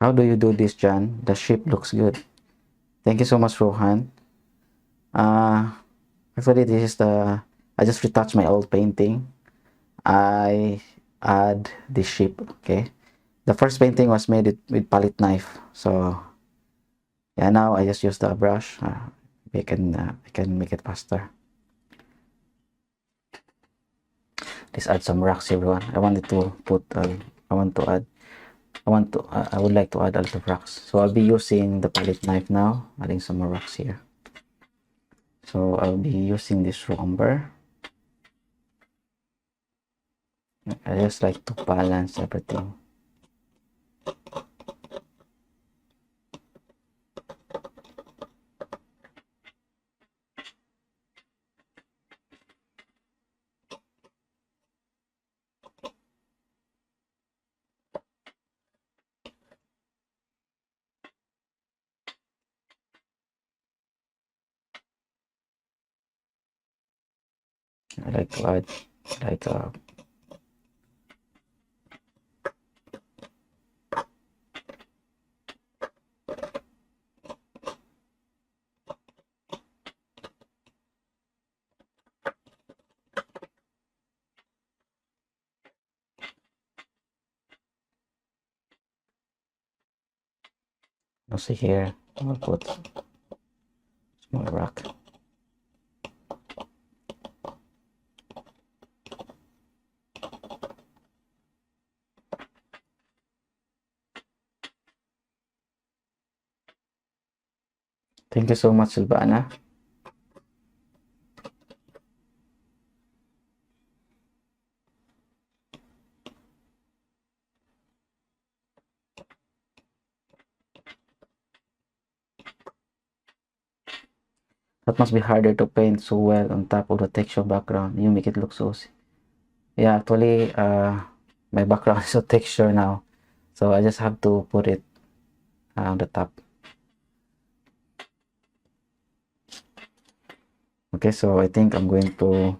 How do you do this, John? The ship looks good. Thank you so much, Rohan. Uh, Actually, this is the, I just retouched my old painting. I add the ship, okay? The first painting was made with palette knife. So, yeah, now I just use the brush. I can make it faster. Let's add some rocks, everyone. I wanted to put, I want to add, I would like to add a lot of rocks. So I'll be using the palette knife now, adding some more rocks here. So I'll be using this raw umber. I just like to balance everything. I like to add like you see here, I'll put small rock. Thank you so much, Silvana. That must be harder to paint so well on top of the texture background. You make it look so. Yeah, actually, my background is a texture now, so I just have to put it on the top. Okay, so I think I'm going to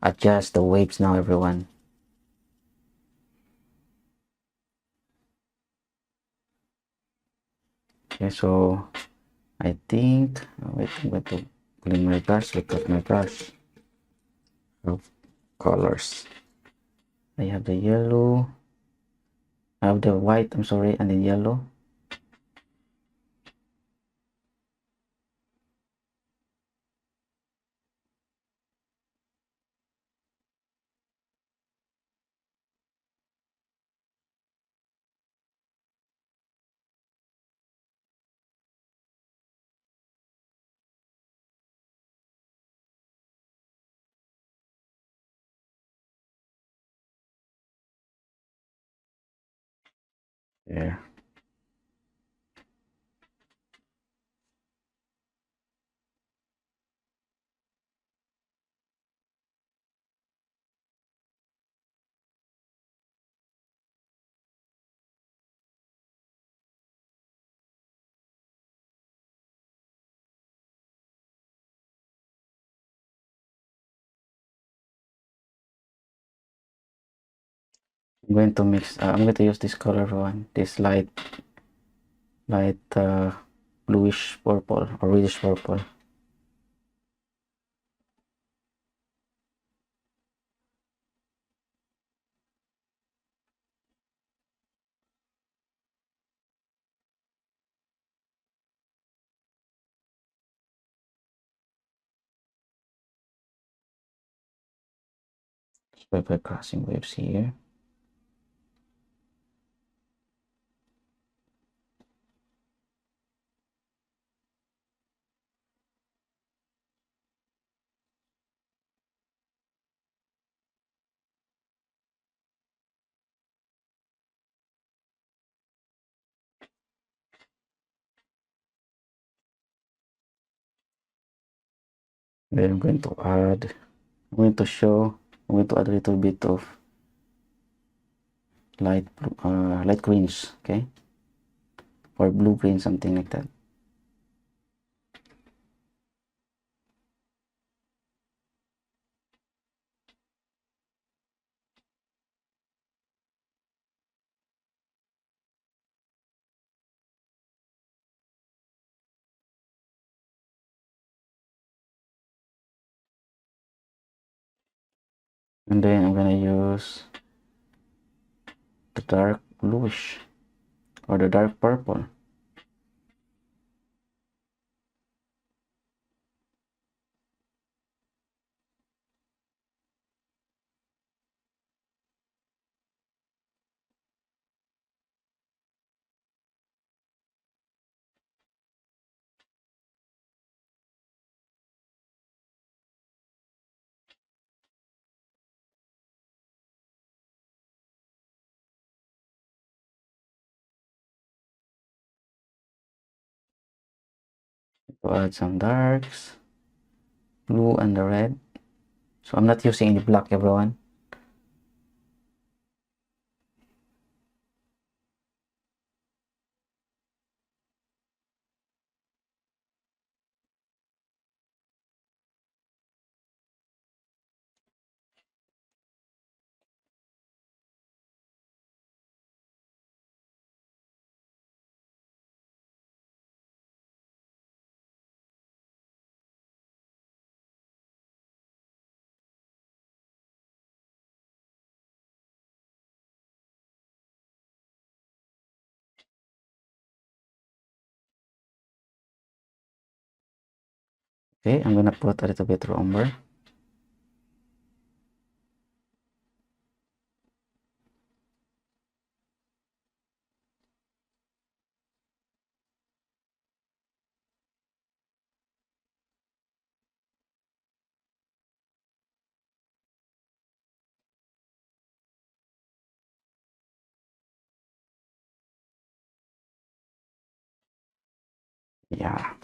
adjust the waves now, everyone. Okay, so I think, wait, I'm going to clean my brush, look at my brush of colors. I have the yellow, I have the white, I'm sorry, and then yellow. There. I'm going to mix, I'm going to use this color one, this light bluish purple or reddish purple. Swipe by crossing waves here. Then I'm going to add, I'm going to show, I'm going to add a little bit of light greens, okay, or blue green, something like that. And then I'm gonna use the dark bluish or the dark purple. To add some darks, blue and the red. So I'm not using any black, everyone. Okay, I'm gonna put a little bit of umber. Yeah.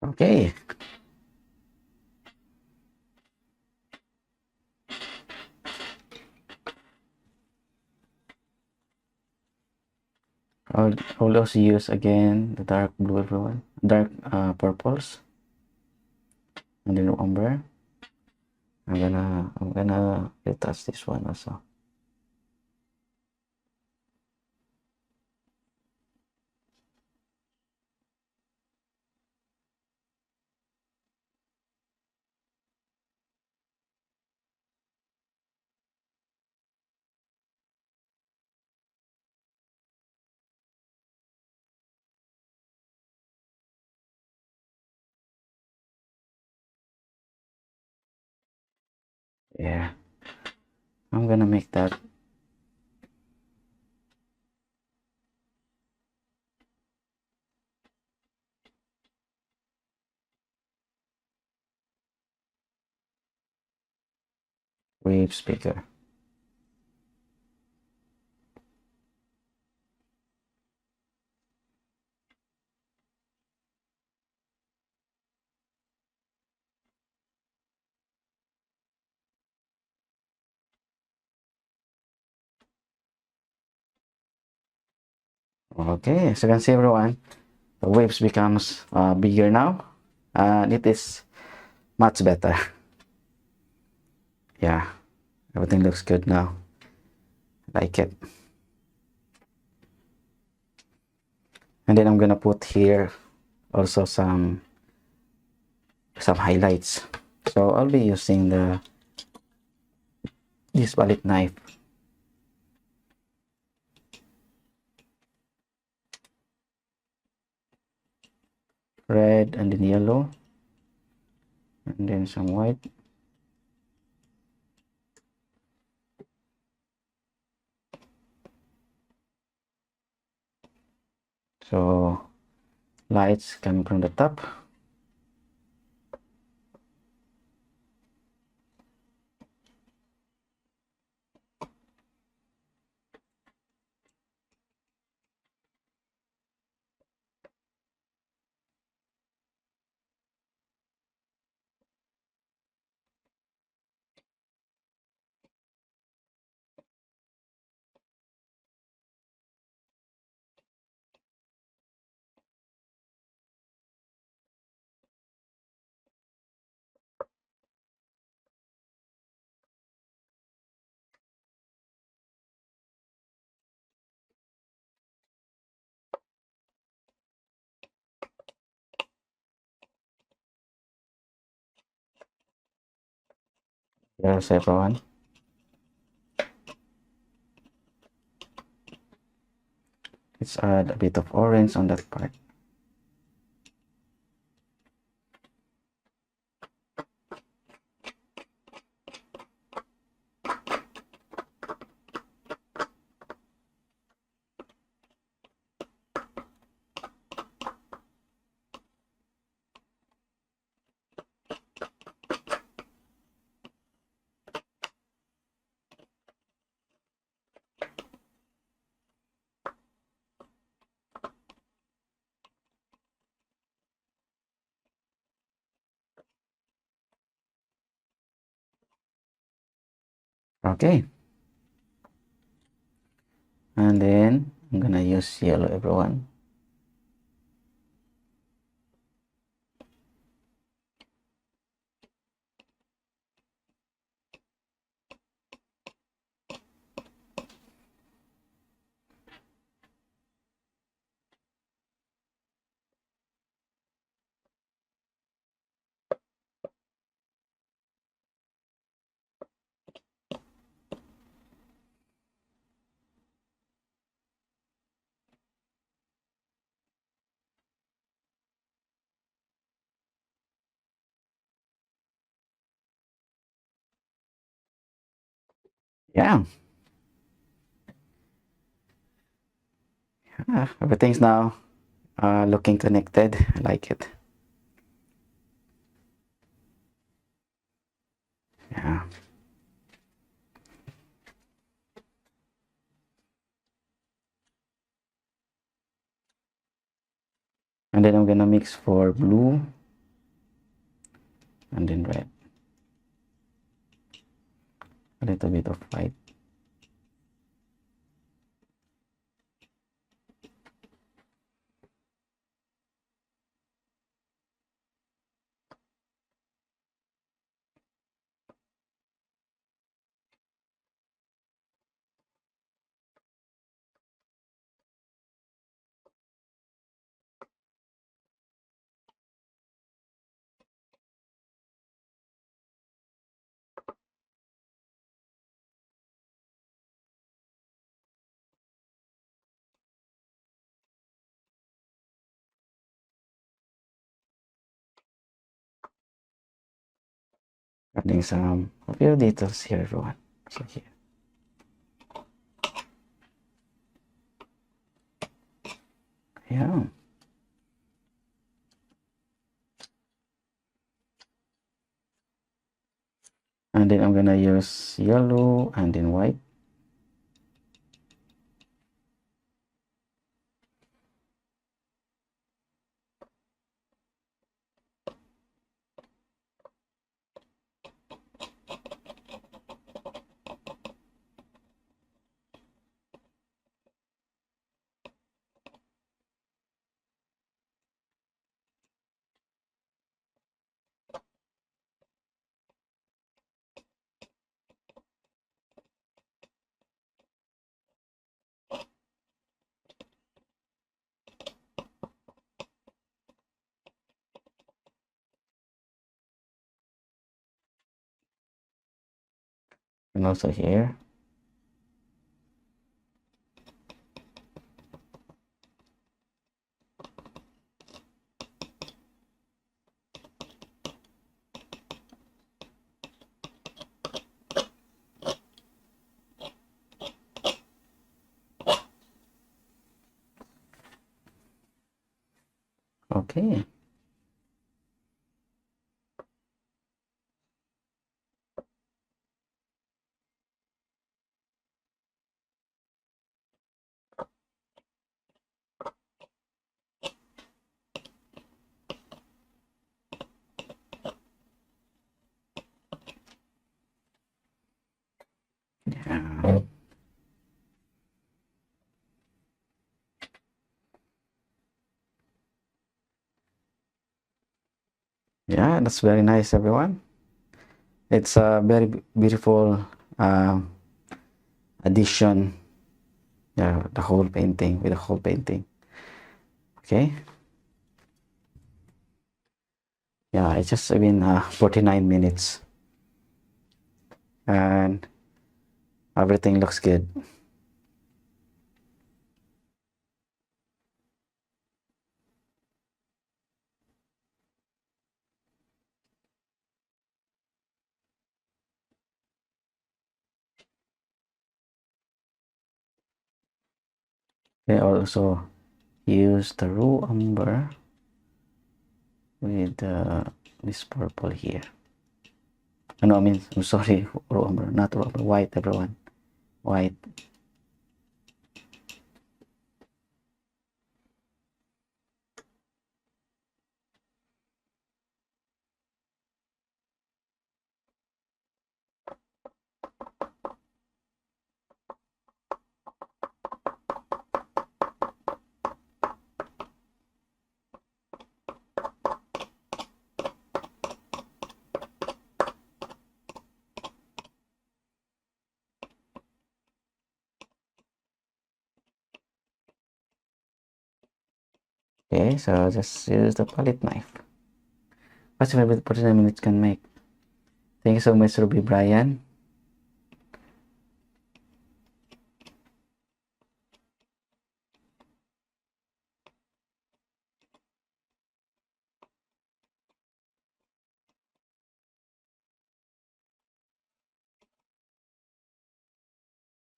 Okay. I'll also use again the dark blue, everyone. Dark purples. And then umber. I'm gonna retouch this one also. Yeah. I'm gonna make that waves bigger. Okay, as you can see everyone, the waves becomes bigger now, and it is much better. Yeah, everything looks good now. Like it. And then I'm gonna put here also some highlights. So I'll be using this palette knife. Red and then yellow. And then some white. So lights coming from the top. Yes, everyone. Let's add a bit of orange on that part. Okay. And then I'm gonna use yellow, everyone. Yeah. Everything's now looking connected. I like it. Yeah. And then I'm gonna mix for blue and then red. A little bit of white. Adding some a few details here, everyone. So here. Yeah. And then I'm gonna use yellow and then white. and also here. Okay. Yeah. Yeah, that's very nice, everyone. It's a very beautiful addition. Yeah, the whole painting with the whole painting. Okay. Yeah, it's just been 49 minutes and everything looks good. They also use the raw umber with this purple here. No, I mean, I'm sorry, raw umber, not raw umber, white, everyone. White. Okay, so just use the palette knife. What's your favorite 49 minutes can make? Thank you so much, Ruby Brian.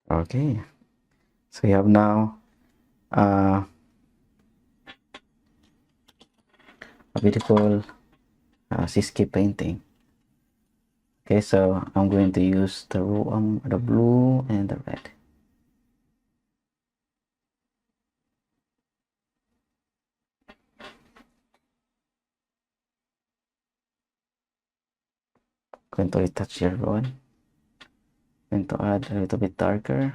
Okay, so we have now a beautiful seascape painting. Okay, so I'm going to use the the blue and the red. Going to retouch here, everyone. Going to add a little bit darker.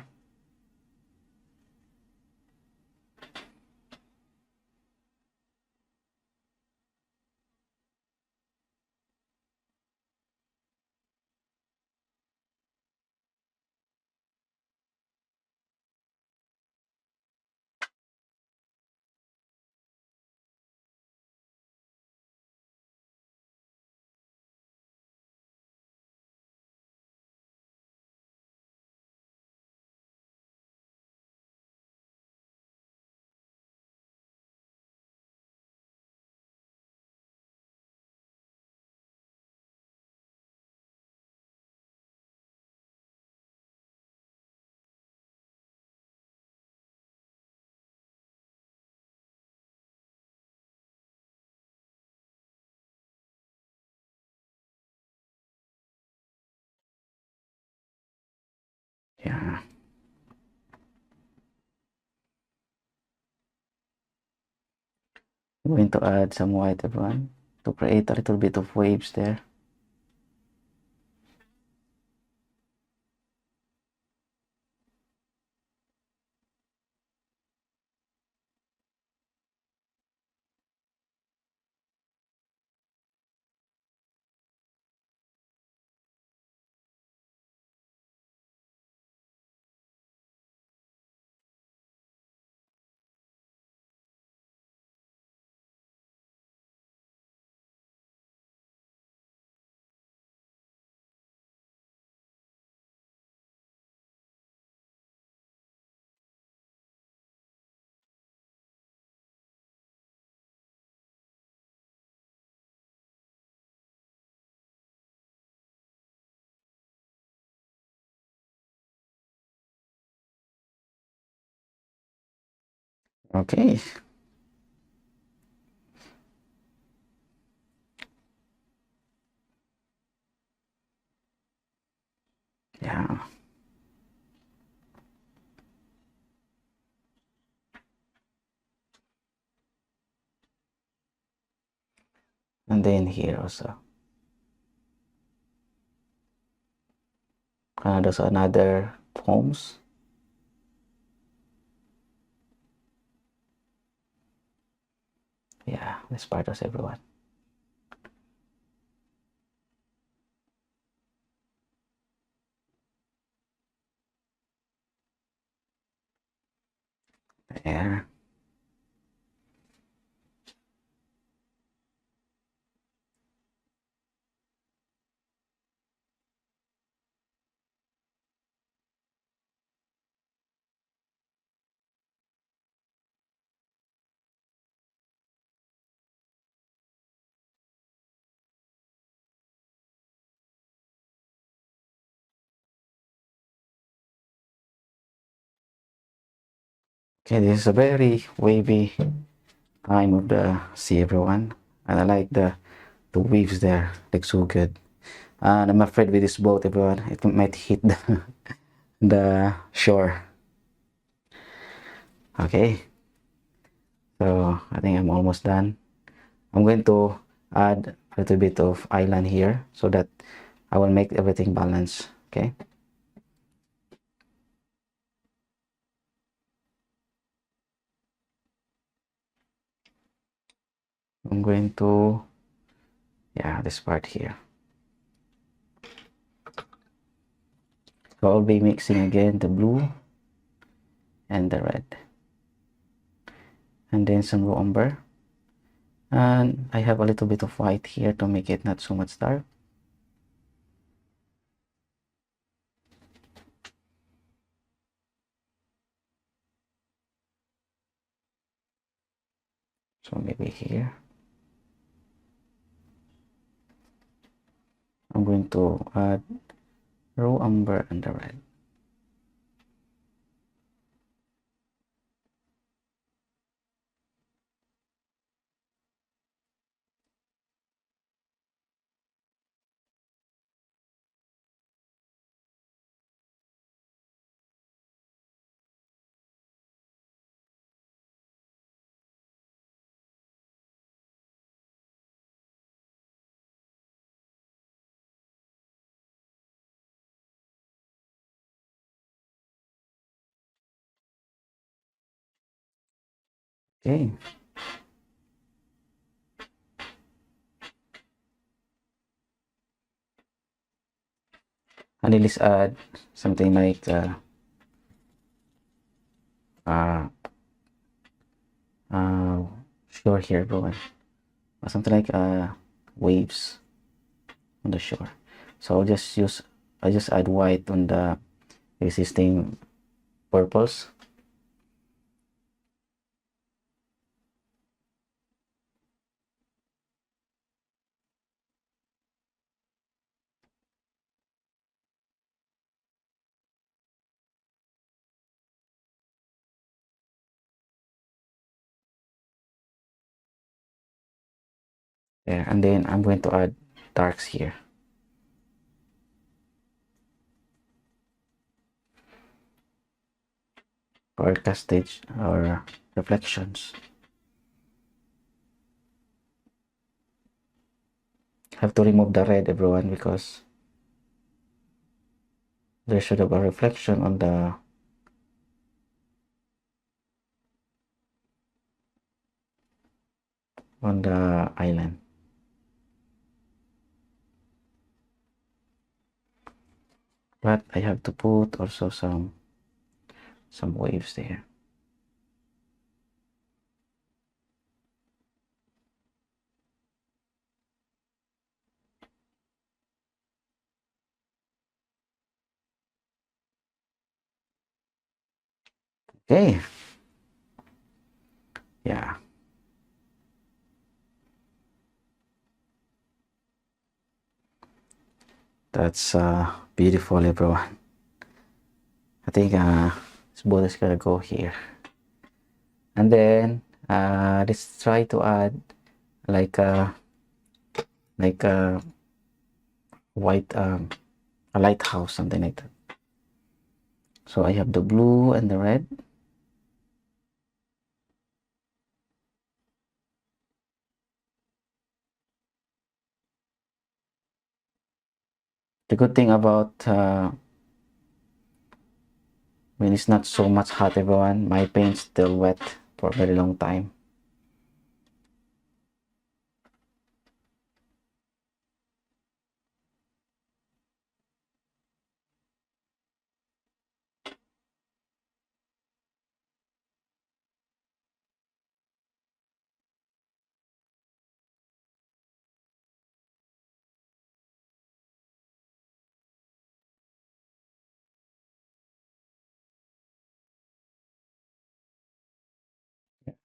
Yeah. I'm going to add some white, everyone, to create a little bit of waves there. Okay. Yeah. And then here also. There's another poems. Yeah, this part was everyone. There. Okay, this is a very wavy time of the sea, everyone. And I like the waves there. Look so good. And I'm afraid with this boat, everyone, it might hit the shore. Okay, so I think I'm almost done. I'm going to add a little bit of island here so that I will make everything balanced. Okay. I'm going to, yeah, this part here. So I'll be mixing again the blue and the red. And then some raw umber. And I have a little bit of white here to make it not so much dark. So maybe here. I'm going to add raw umber and the red. Okay. And then let's add something like uh, uh, shore here, everyone. Something like waves on the shore. So I just add white on the existing purples. There, and then I'm going to add darks here. Or castage or reflections. Have to remove the red, everyone, because there should have a reflection on the island. But I have to put also some waves there. Okay. Yeah. That's beautiful, everyone. I think this boat is gonna go here. And then let's try to add like a white a lighthouse, something like that. So I have the blue and the red. The good thing about when it's not so much hot, everyone, my paint's still wet for a very long time.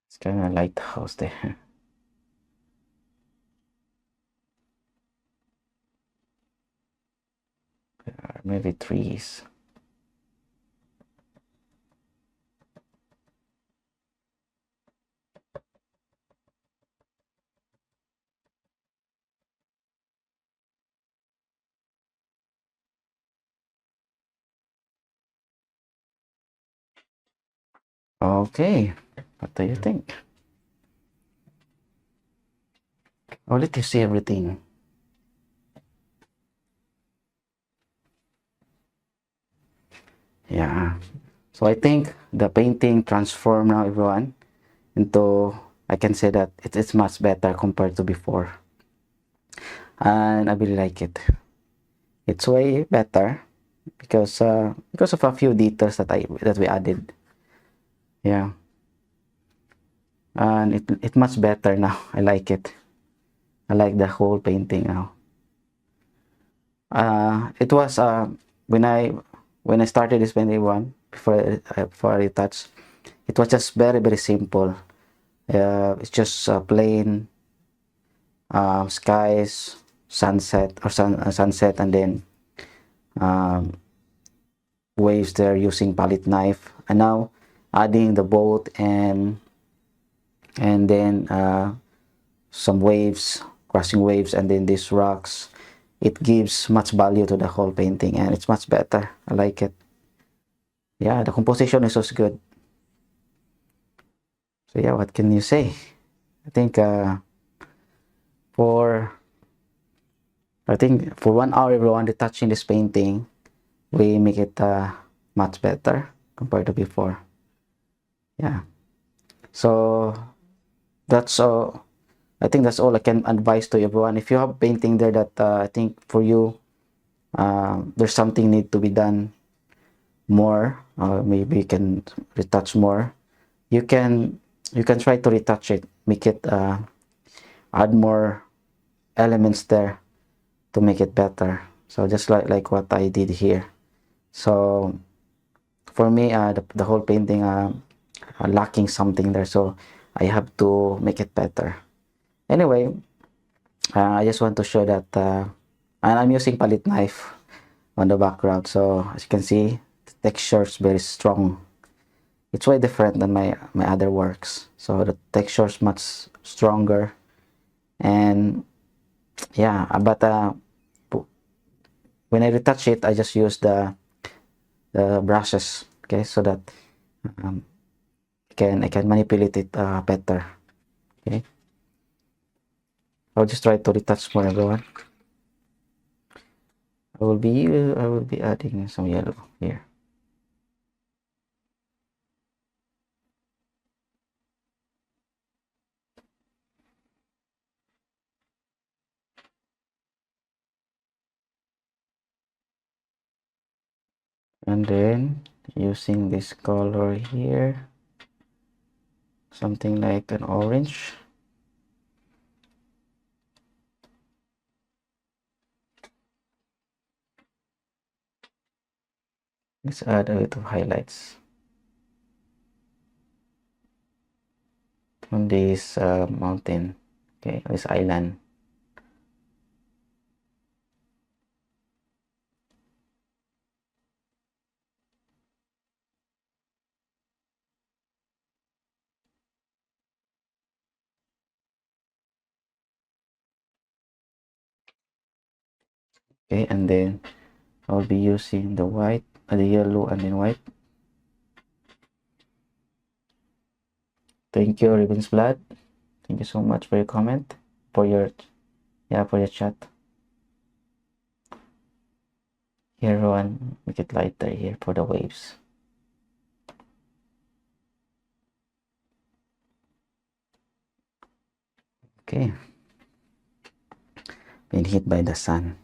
It's kind of lighthouse there. Maybe trees. Okay, what do you think? Oh, let you see everything. Yeah. So I think the painting transformed now, everyone, into, I can say that it's much better compared to before. And I really like it. It's way better because of a few details that we added. Yeah. And it much better now. I like it. I like the whole painting now. It was when I started this painting one before I retouch, it was just very simple. It's just plain skies, sunset, and then um, waves there using palette knife. And now adding the boat and then some waves, crossing waves, and then these rocks. It gives much value to the whole painting, and it's much better. I like it. Yeah, the composition is also good. So yeah, what can you say? I think for for 1 hour, everyone retouching this painting, we make it much better compared to before. Yeah. So that's all. I think that's all I can advise to everyone. If you have painting there that I think for you there's something need to be done more, maybe you can retouch more. You can try to retouch it, make it add more elements there to make it better. So just like what I did here. So for me, the whole painting lacking something there, so I have to make it better. Anyway, I just want to show that and I'm using palette knife on the background. So as you can see, the texture is very strong. It's way different than my other works. So the texture is much stronger, and yeah, but when I retouch it, I just use the brushes, okay, so that um, I can manipulate it better. Okay, I'll just try to retouch more, everyone. I will be adding some yellow here. And then using this color here, something like an orange. Let's add a bit of highlights on this mountain, okay, this island. Okay, and then I'll be using the white, the yellow, and then white. Thank you, Ribbon's Blood. Thank you so much for your comment, for your chat. Here, Rowan, make it lighter here for the waves. Okay, been hit by the sun,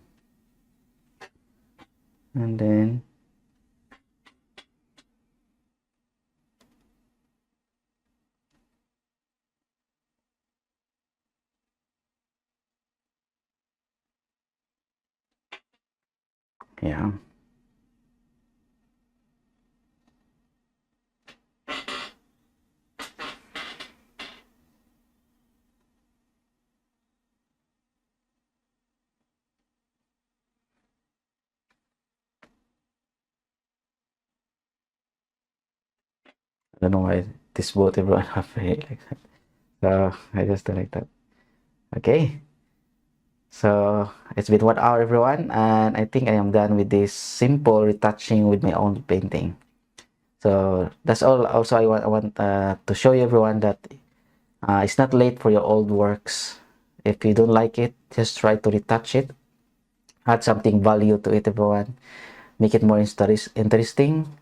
and then yeah. I don't know why this boat everyone have it like that. So I just do like that. Okay. So it's been 1 hour, everyone, and I think I am done with this simple retouching with my own painting. So that's all. Also, I want to show you, everyone, that it's not late for your old works. If you don't like it, just try to retouch it, add something value to it, everyone. Make it more interesting.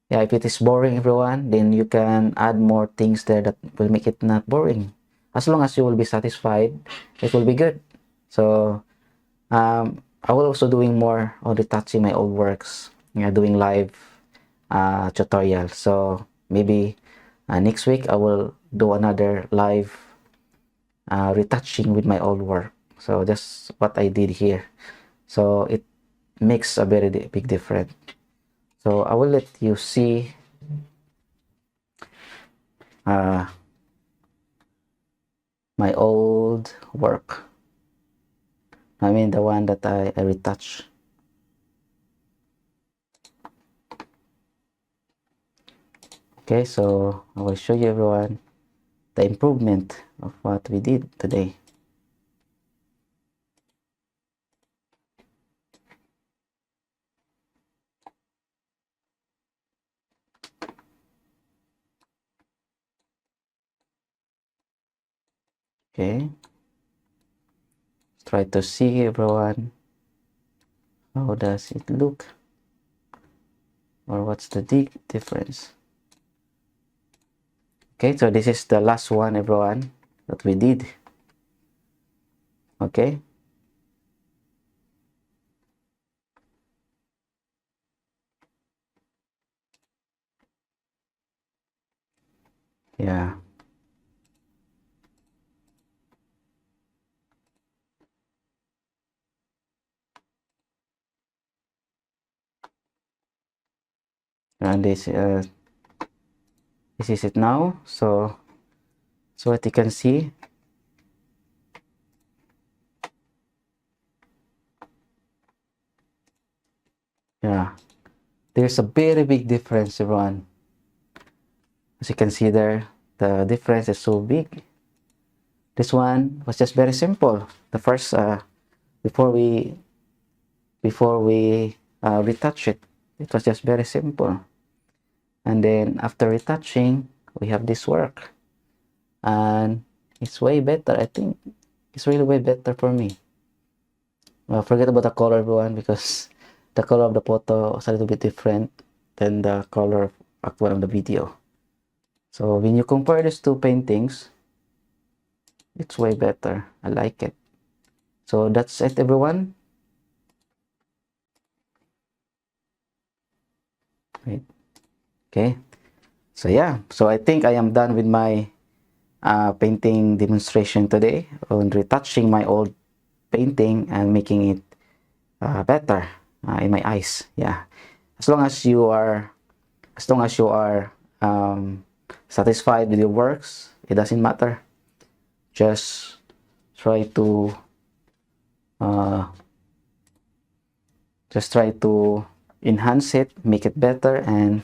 Yeah, if it is boring, everyone, then you can add more things there that will make it not boring. As long as you will be satisfied, it will be good. So I will also doing more on retouching my old works. Yeah, doing live tutorial. So maybe next week I will do another live retouching with my old work. So that's what I did here. So it makes a very big difference. So I will let you see my old work. I mean the one that I retouch. Okay, so I will show you, everyone, the improvement of what we did today. Okay, try to see, everyone, how does it look, or what's the difference. Okay, so this is the last one, everyone, that we did. Okay, yeah, and this is it now. So what you can see, yeah, there's a very big difference, everyone. As you can see there, the difference is so big. This one was just very simple. The first before we retouch it, it was just very simple. And then after retouching, we have this work, and it's way better. I think it's really way better for me. Well, forget about the color, everyone, because the color of the photo was a little bit different than the color of actual of the video. So when you compare these two paintings, it's way better. I like it. So that's it, everyone. Wait. Okay. So yeah, so I think I am done with my painting demonstration today on retouching my old painting and making it better in my eyes. Yeah, as long as you are satisfied with your works, it doesn't matter. Just try to uh, enhance it, make it better, and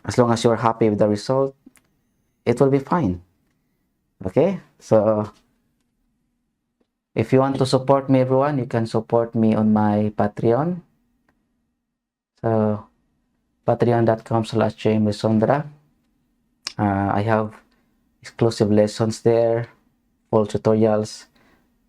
as long as you're happy with the result, it will be fine. Okay, so If you want to support me, everyone, you can support me on my Patreon. So patreon.com/JMLisondra. I have exclusive lessons there, full tutorials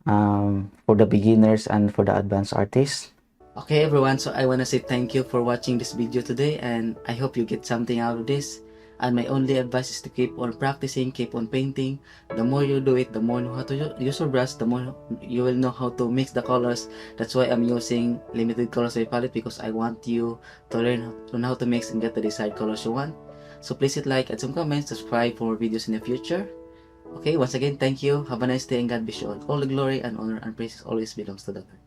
for the beginners and for the advanced artists. Okay everyone, so I want to say thank you for watching this video today, and I hope you get something out of this. And my only advice is to keep on practicing, keep on painting. The more you do it, the more you know how to use your brush, the more you will know how to mix the colors. That's why I'm using limited colors of palette, because I want you to learn how to mix and get the desired colors you want. So please hit like, add some comments, subscribe for more videos in the future. Okay, once again, thank you. Have a nice day and God bless you all. All the glory and honor and praise always belongs to the Lord.